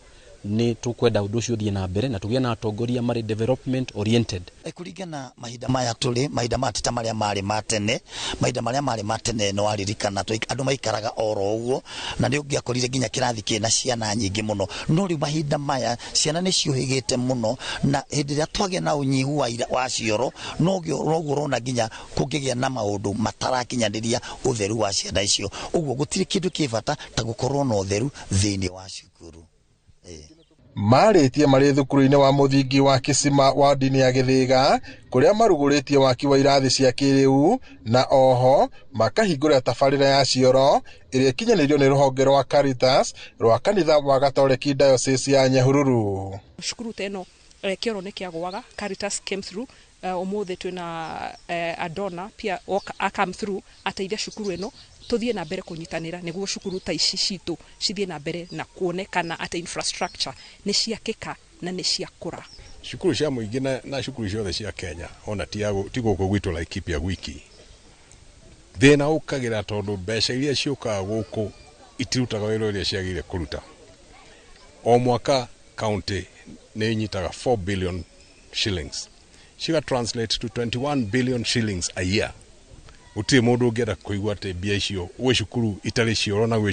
nĩ tũkwenda ũndũ ũcio ũthiĩ na mbere na tũgĩe na atongoria marĩ development oriented. Kũringana mahinda maya tũrĩ, mahinda mateta marĩa marĩ matene, mahinda marĩa marĩ matene no aririkana andũ maikaraga oro ũguo na nĩ ũngĩakorire nginya kĩrathi kĩna ciana nyingĩ mũno. No rĩu mahinda maya ciana nĩ ciũhĩgĩte mũno na hĩndĩ ĩrĩa twagĩa na ũnyihu wa cioro noguo ũrona nginya kũngĩgĩa na maũndũ matarakinyanĩria ũtheru wa ciana icio. Ũguo gũtirĩ kĩndũ kĩ bata ta gũkorwo na ũtheru thĩinĩ wa cukuru. Marĩtie marĩ thukuru-inĩ wa mũthingi wa Kĩsima wa ndini ya Gĩthĩga kũrĩa marugũrĩtie waki wa irathi cia kĩrĩu na oho makahingũra tabarĩra ya cioro ĩrĩa ĩkinyanĩirio nĩ rũhonge rwa Caritas rwa kanitha wa Gatoreki Diocese ya Nyahururu. Cukuru teno kĩoro nĩ kĩagwaga, Caritas came through, ũmũthĩ twĩna Adona pia a come through ateithia cukuru ĩno tuthie na mbere kunyitanira niguo cukuru ta ici citũ cithie na mbere na kuonekana ati infrastructure ni ciakika na ni ciakura. Cukuru cia mũingĩ na cukuru ciothe cia Kenya ona ti gũkũ gwitũ Laikipia gwiki thĩna ũkagĩra tondũ mbeca iria ciũkaga gũkũ itirutaga wĩra ũrĩa ciagĩrĩire kũruta. O mwaka county nĩ inyitaga 4 billion shillings, ciga translate to 21 billion shillings a year. Uti mũndũ ũngĩenda kũigua atĩ mbia icio gwĩ cukuru itarĩ cioro na gwĩ cukuru